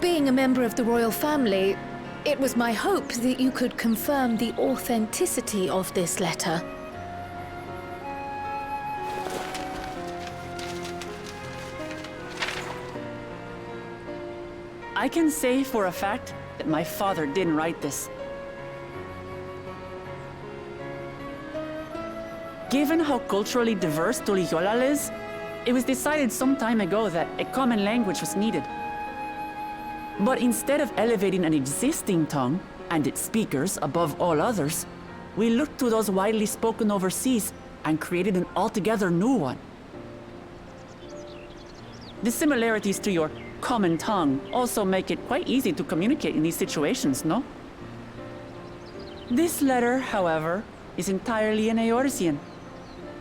Being a member of the royal family, it was my hope that you could confirm the authenticity of this letter. I can say for a fact that my father didn't write this. Given how culturally diverse Tuli Yolal is, it was decided some time ago that a common language was needed. But instead of elevating an existing tongue and its speakers above all others, we looked to those widely spoken overseas and created an altogether new one. The similarities to your common tongue also make it quite easy to communicate in these situations, no? This letter, however, is entirely in Eorzean.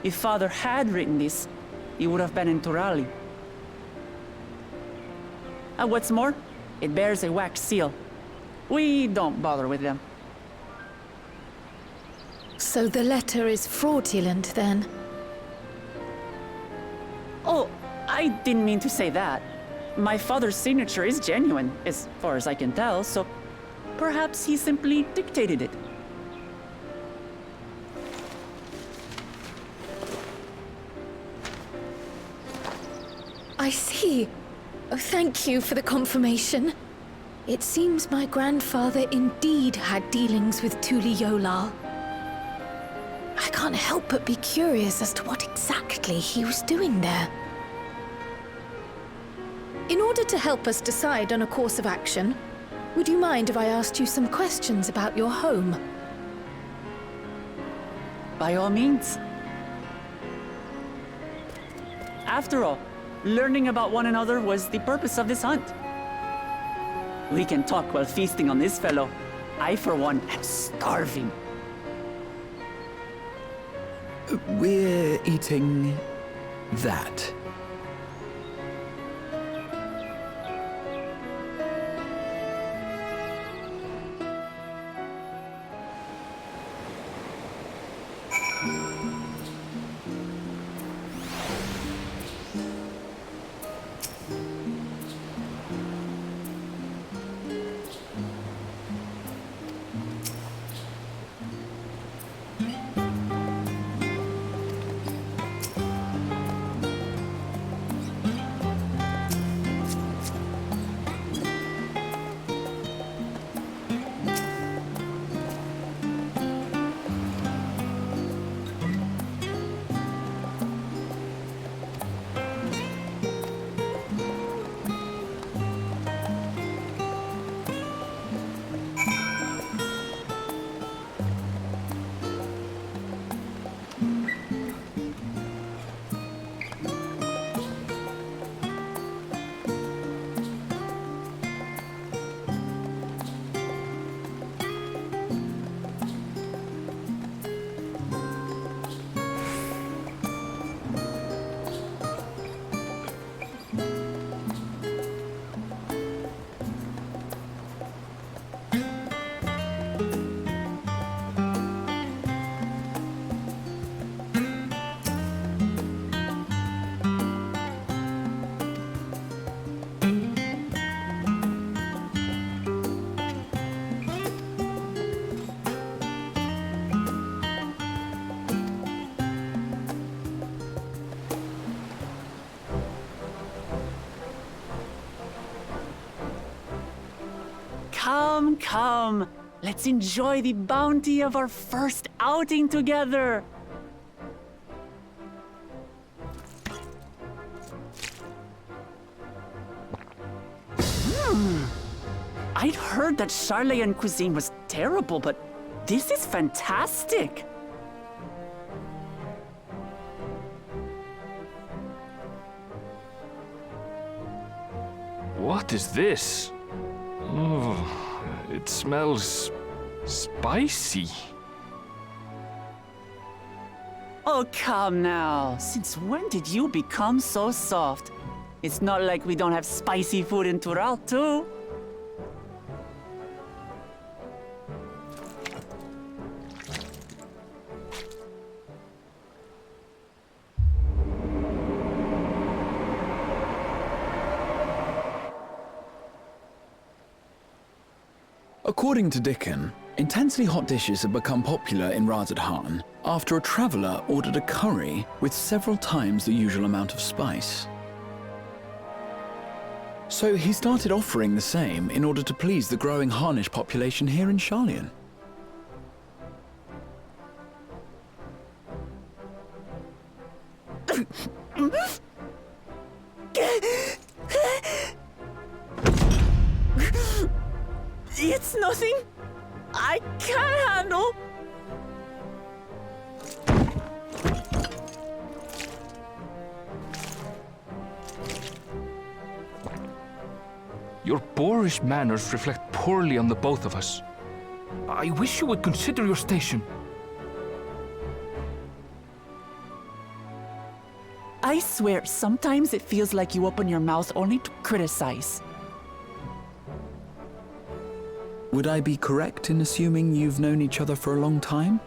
If Father had written this, he would have been in Turali. And what's more, it bears a wax seal. We don't bother with them. So the letter is fraudulent, then? Oh, I didn't mean to say that. My father's signature is genuine, as far as I can tell, so perhaps he simply dictated it. I see. Oh, thank you for the confirmation. It seems my grandfather indeed had dealings with Tuli Yolal. I can't help but be curious as to what exactly he was doing there. In order to help us decide on a course of action, would you mind if I asked you some questions about your home? By all means. After all, learning about one another was the purpose of this hunt. We can talk while feasting on this fellow. I, for one, am starving. We're eating that. Come, come. Let's enjoy the bounty of our first outing together. I'd heard that Charlayan cuisine was terrible, but this is fantastic. What is this? Oh, it smells spicy. Oh, come now. Since when did you become so soft? It's not like we don't have spicy food in Tural, too. According to Dickon, intensely hot dishes have become popular in Razadhan after a traveller ordered a curry with several times the usual amount of spice. So he started offering the same in order to please the growing Harnish population here in Charlian. It's nothing I can't handle. Your boorish manners reflect poorly on the both of us. I wish you would consider your station. I swear, sometimes it feels like you open your mouth only to criticize. Would I be correct in assuming you've known each other for a long time?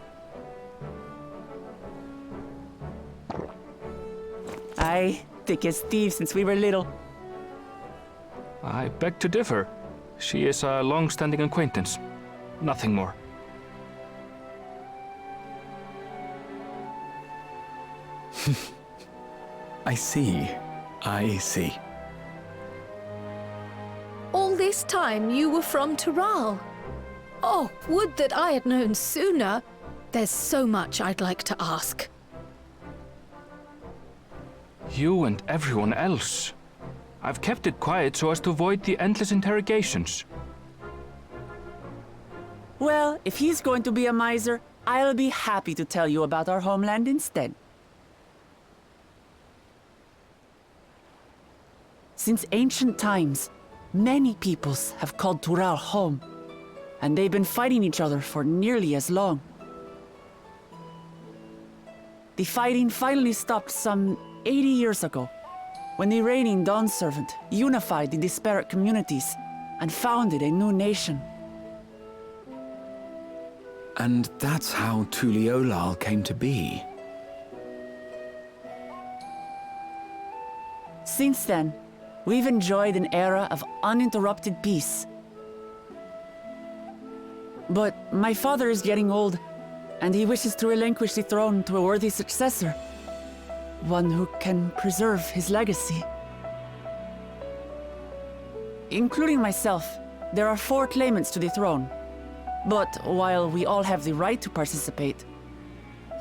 Aye, thick as thieves since we were little. I beg to differ. She is a long-standing acquaintance. Nothing more. I see. I see. All this time you were from Tural. Oh, would that I had known sooner. There's so much I'd like to ask. You and everyone else. I've kept it quiet so as to avoid the endless interrogations. Well, if he's going to be a miser, I'll be happy to tell you about our homeland instead. Since ancient times, many peoples have called Tural home, and they've been fighting each other for nearly as long. The fighting finally stopped some 80 years ago, when the reigning Dawn Servant unified the disparate communities and founded a new nation. And that's how Tuliolal came to be. Since then, we've enjoyed an era of uninterrupted peace. But my father is getting old, and he wishes to relinquish the throne to a worthy successor. One who can preserve his legacy. Including myself, there are 4 claimants to the throne. But while we all have the right to participate,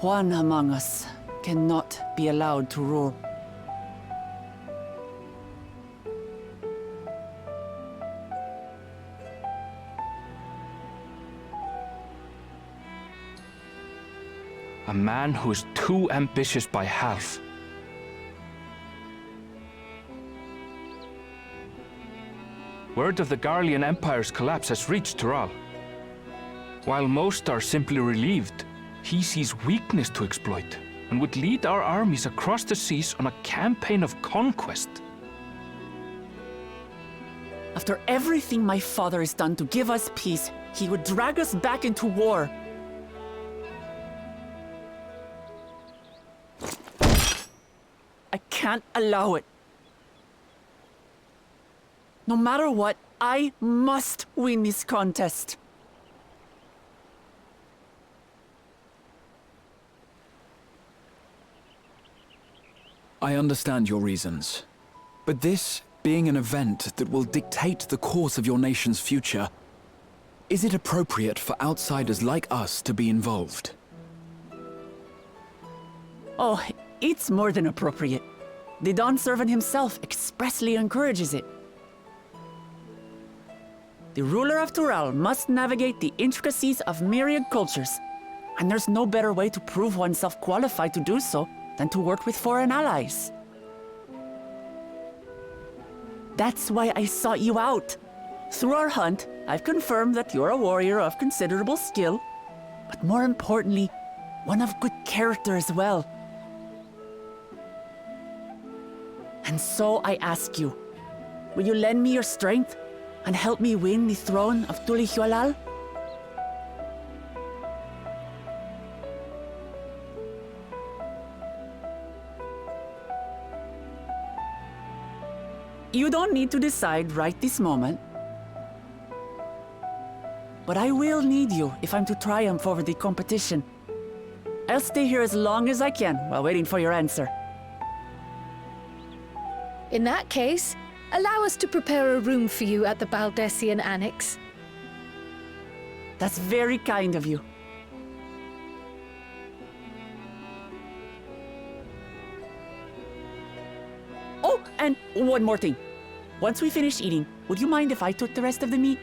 one among us cannot be allowed to rule. A man who is too ambitious by half. Word of the Garlean Empire's collapse has reached Tural. While most are simply relieved, he sees weakness to exploit and would lead our armies across the seas on a campaign of conquest. After everything my father has done to give us peace, he would drag us back into war. I can't allow it. No matter what, I must win this contest. I understand your reasons. But this being an event that will dictate the course of your nation's future, Is it appropriate for outsiders like us to be involved? Oh, it's more than appropriate. The Dawn Servant himself expressly encourages it. The ruler of Tural must navigate the intricacies of myriad cultures, and there's no better way to prove oneself qualified to do so than to work with foreign allies. That's why I sought you out. Through our hunt, I've confirmed that you're a warrior of considerable skill, but more importantly, one of good character as well. And so I ask you, will you lend me your strength and help me win the throne of Tulihualal? You don't need to decide right this moment. But I will need you if I'm to triumph over the competition. I'll stay here as long as I can while waiting for your answer. In that case, allow us to prepare a room for you at the Baldessian Annex. That's very kind of you. Oh, and one more thing. Once we finish eating, would you mind if I took the rest of the meat?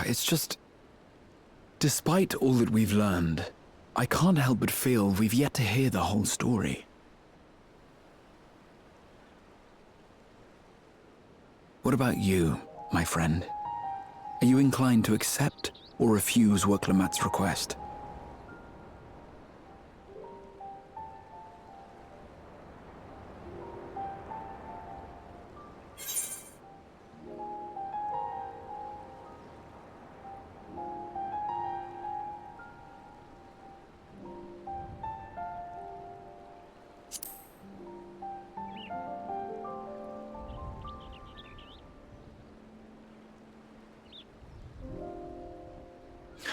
It's just... Despite all that we've learned, I can't help but feel we've yet to hear the whole story. What about you, my friend? Are you inclined to accept or refuse Worklamat's request?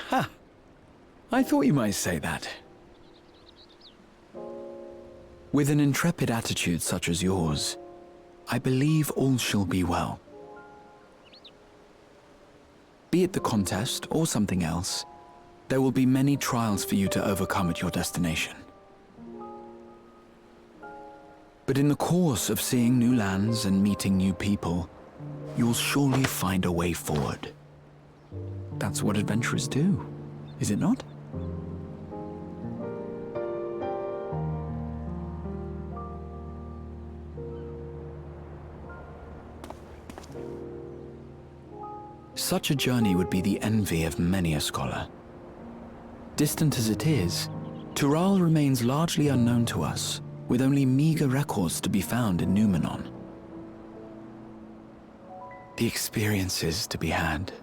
Ha! I thought you might say that. With an intrepid attitude such as yours, I believe all shall be well. Be it the contest or something else, there will be many trials for you to overcome at your destination. But in the course of seeing new lands and meeting new people, you'll surely find a way forward. That's what adventurers do, is it not? Such a journey would be the envy of many a scholar. Distant as it is, Tural remains largely unknown to us, with only meager records to be found in Numenor. The experiences to be had,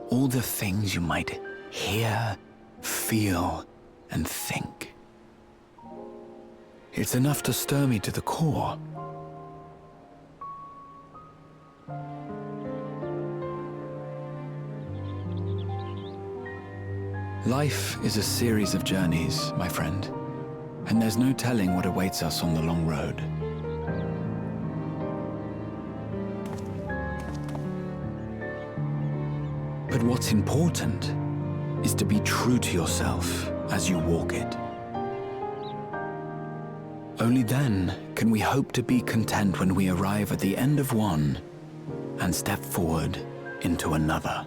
all the things you might hear, feel, and think. It's enough to stir me to the core. Life is a series of journeys, my friend, and there's no telling what awaits us on the long road. But what's important is to be true to yourself as you walk it. Only then can we hope to be content when we arrive at the end of one and step forward into another.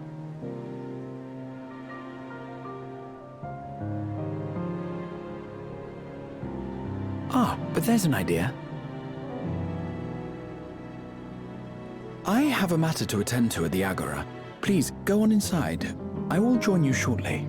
Ah, but there's an idea. I have a matter to attend to at the Agora. Please, go on inside. I will join you shortly.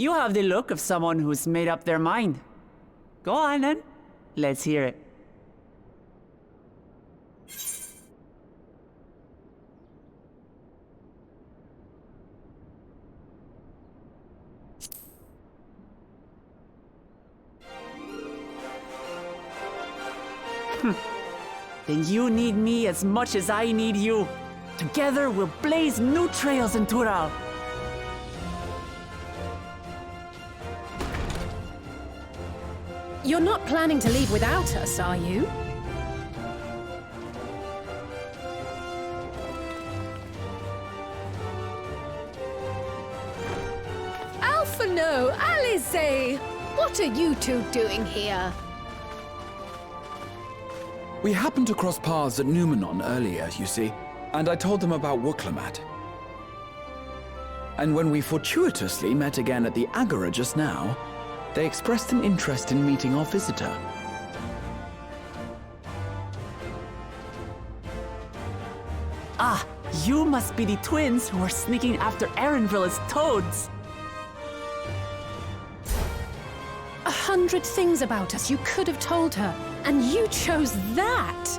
You have the look of someone who's made up their mind. Go on then. Let's hear it. Then you need me as much as I need you. Together we'll blaze new trails in Tural. You're not planning to leave without us, are you? Alphino, Alice! What are you two doing here? We happened to cross paths at Numenon earlier, you see, and I told them about Wuklemat. And when we fortuitously met again at the Agora just now, they expressed an interest in meeting our visitor. Ah, you must be the twins who are sneaking after Erenville as toads. 100 things about us you could have told her, and you chose that!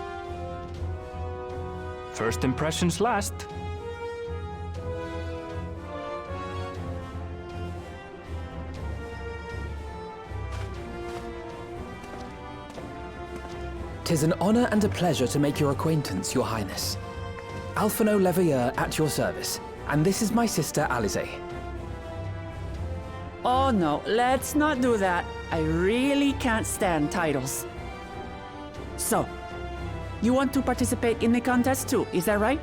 First impressions last. "'Tis an honor and a pleasure to make your acquaintance, Your Highness. Alphino Leveilleur at your service, and this is my sister Alize." Oh no, let's not do that. I really can't stand titles. So, you want to participate in the contest too, is that right?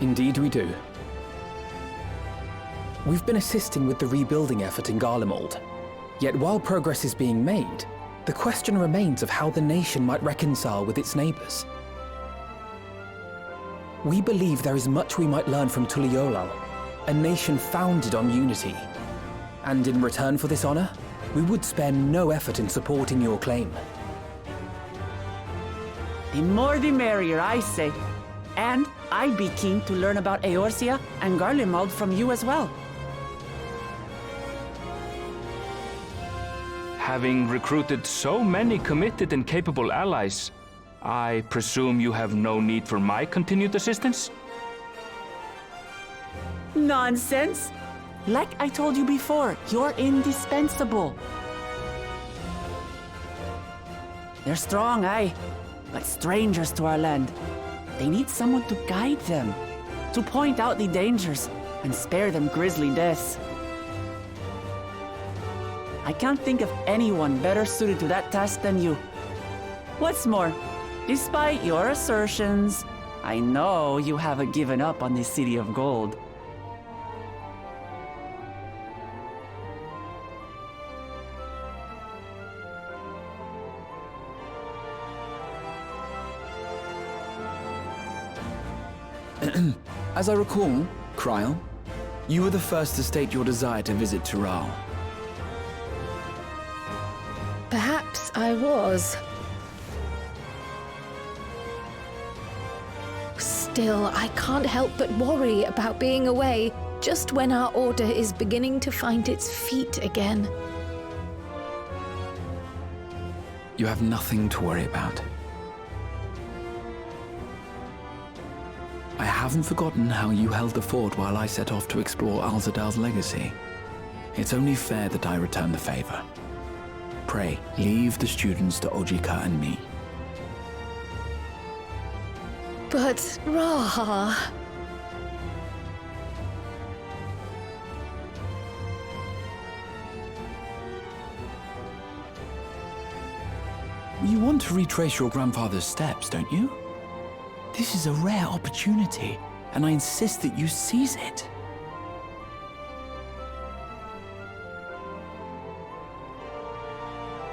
Indeed we do. We've been assisting with the rebuilding effort in Garlemald. Yet while progress is being made, the question remains of how the nation might reconcile with its neighbors. We believe there is much we might learn from Tuliolal, a nation founded on unity. And in return for this honor, we would spare no effort in supporting your claim. The more the merrier, I say. And I'd be keen to learn about Eorzea and Garlemald from you as well. Having recruited so many committed and capable allies, I presume you have no need for my continued assistance? Nonsense! Like I told you before, you're indispensable. They're strong, aye, but strangers to our land. They need someone to guide them, to point out the dangers and spare them grisly deaths. I can't think of anyone better suited to that task than you. What's more, despite your assertions, I know you haven't given up on the City of Gold. As I recall, Kryl, you were the first to state your desire to visit Tural. Perhaps I was. Still, I can't help but worry about being away just when our order is beginning to find its feet again. You have nothing to worry about. I haven't forgotten how you held the fort while I set off to explore Alzadal's legacy. It's only fair that I return the favor. Pray, leave the students to Ojika and me. But, Raha... You want to retrace your grandfather's steps, don't you? This is a rare opportunity, and I insist that you seize it.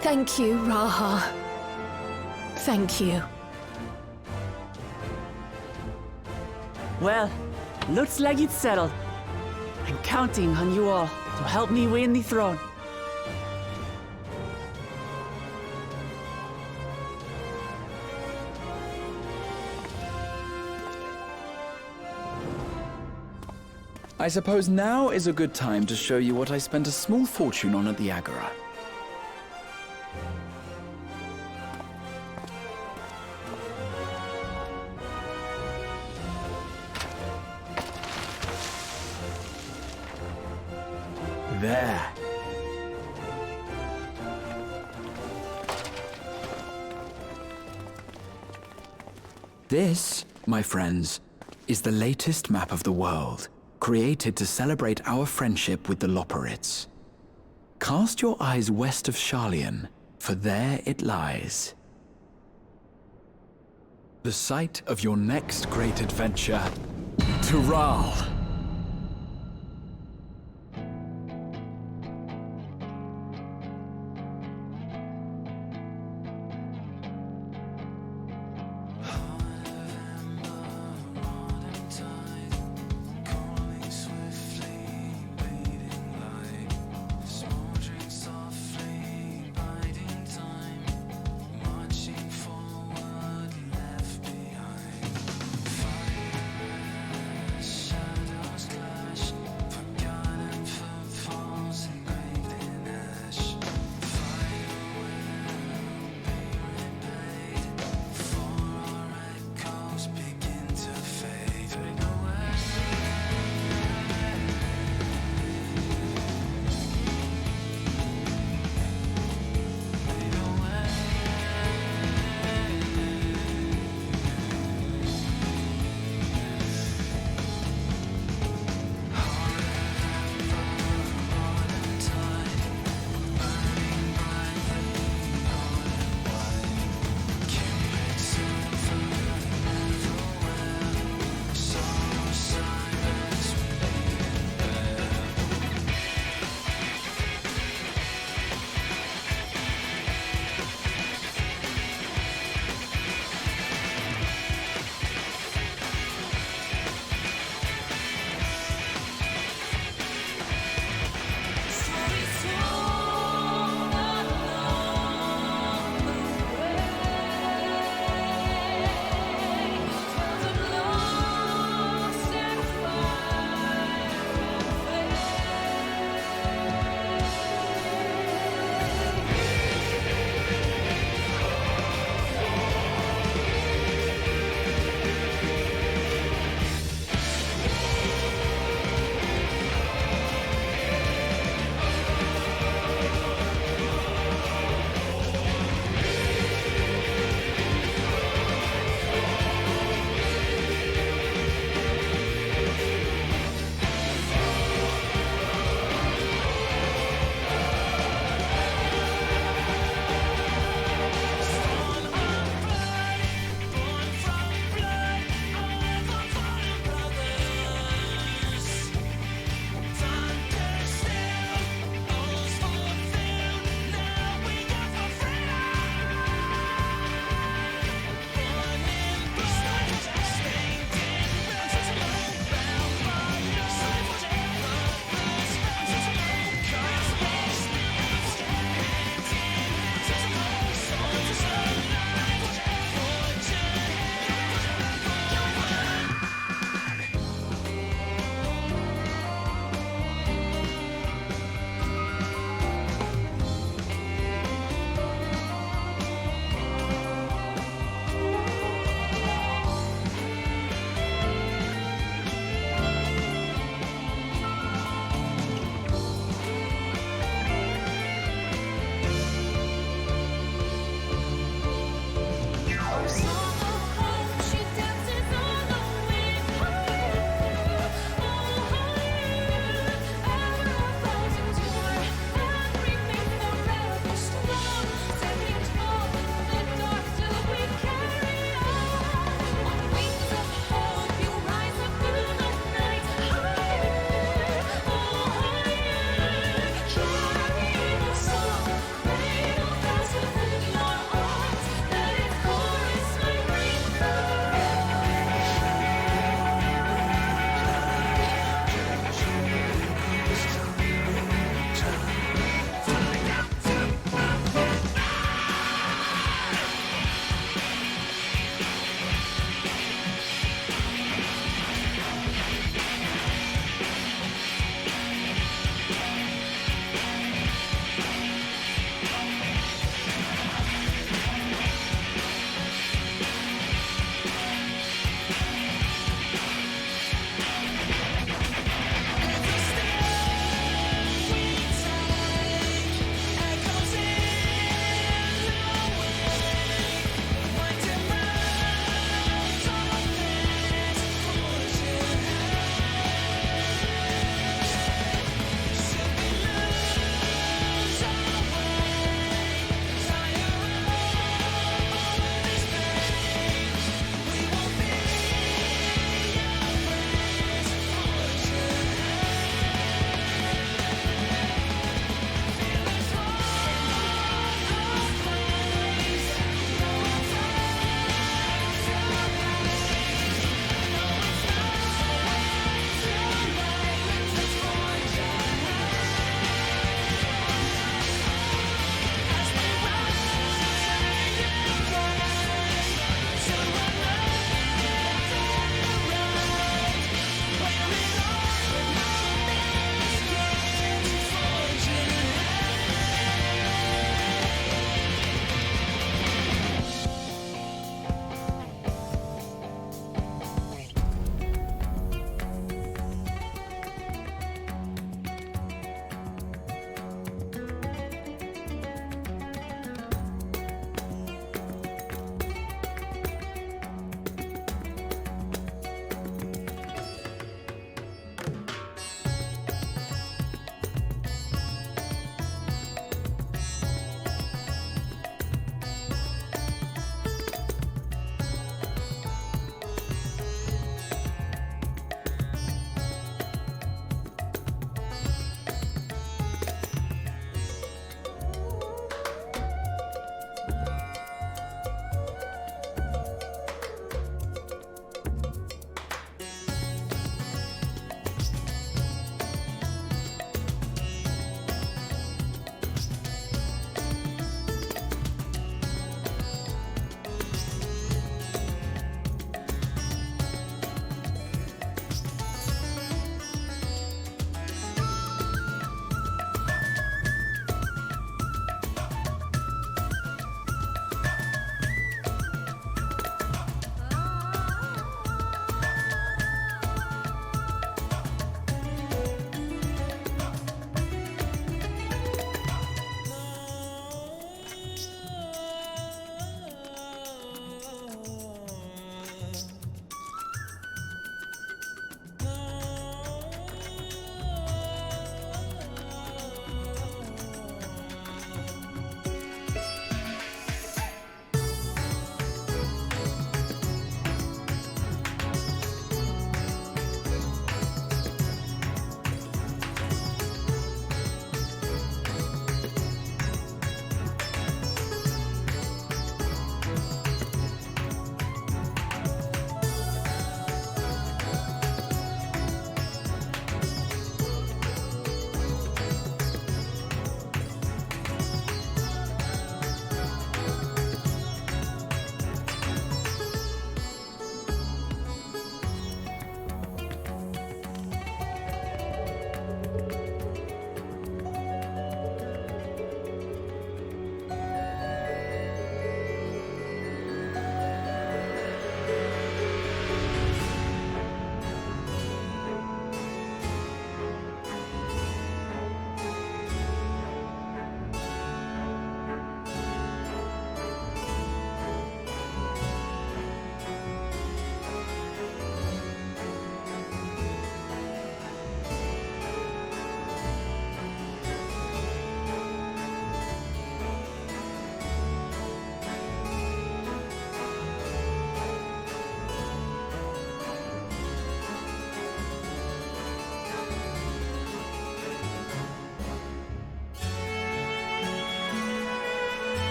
Thank you, Raha. Thank you. Well, looks like it's settled. I'm counting on you all to help me win the throne. I suppose now is a good time to show you what I spent a small fortune on at the Agora. There. This, my friends, is the latest map of the world, created to celebrate our friendship with the Loporrits. Cast your eyes west of Sharlayan, for there it lies. The site of your next great adventure, Tural. Shadow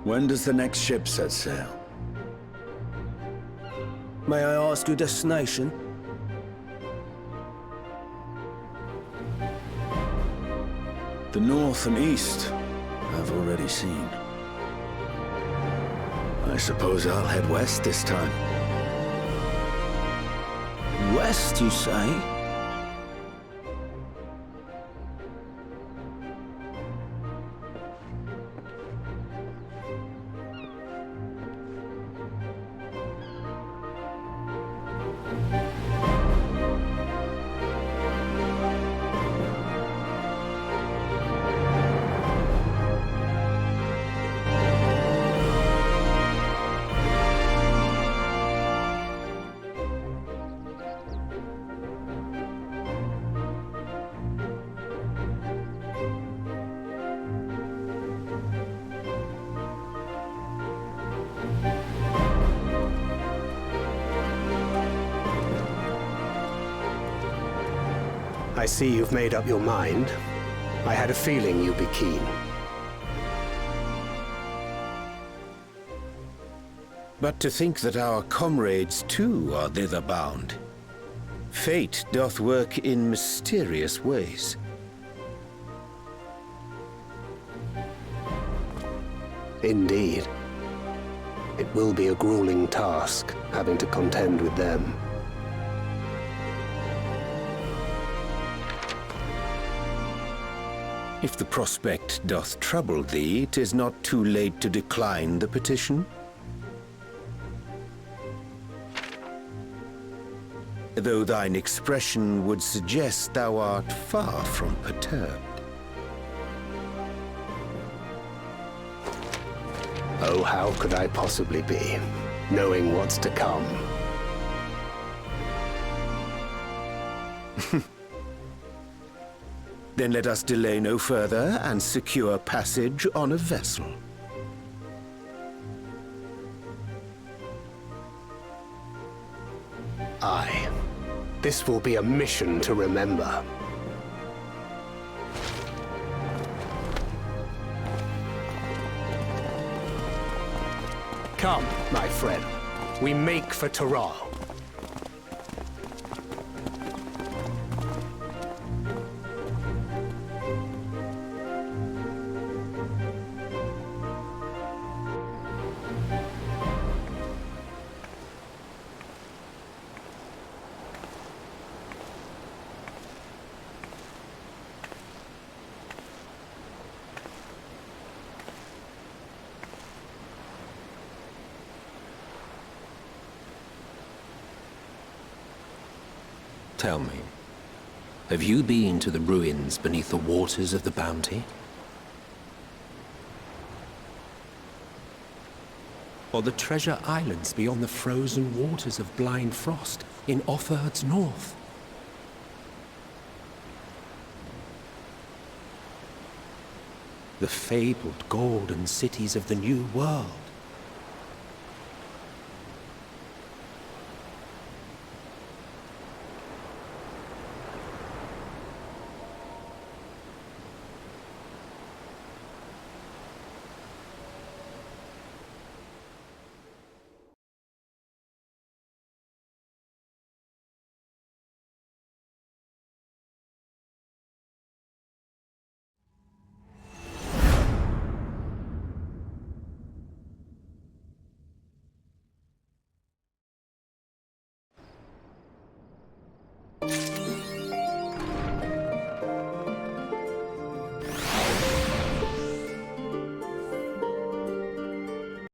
When does the next ship set sail? May I ask your destination? The north and east, I've already seen. I suppose I'll head west this time. West, you say? I see you've made up your mind. I had a feeling you'd be keen. But to think that our comrades too are thither bound. Fate doth work in mysterious ways. Indeed. It will be a grueling task, having to contend with them. If the prospect doth trouble thee, 'tis not too late to decline the petition. Though thine expression would suggest thou art far from perturbed. Oh, how could I possibly be, knowing what's to come? Then let us delay no further and secure passage on a vessel. Aye. This will be a mission to remember. Come, my friend. We make for Taral. Tell me, have you been to the ruins beneath the waters of the Bounty? Or the treasure islands beyond the frozen waters of Blind Frost in Offerd's north? The fabled golden cities of the New World?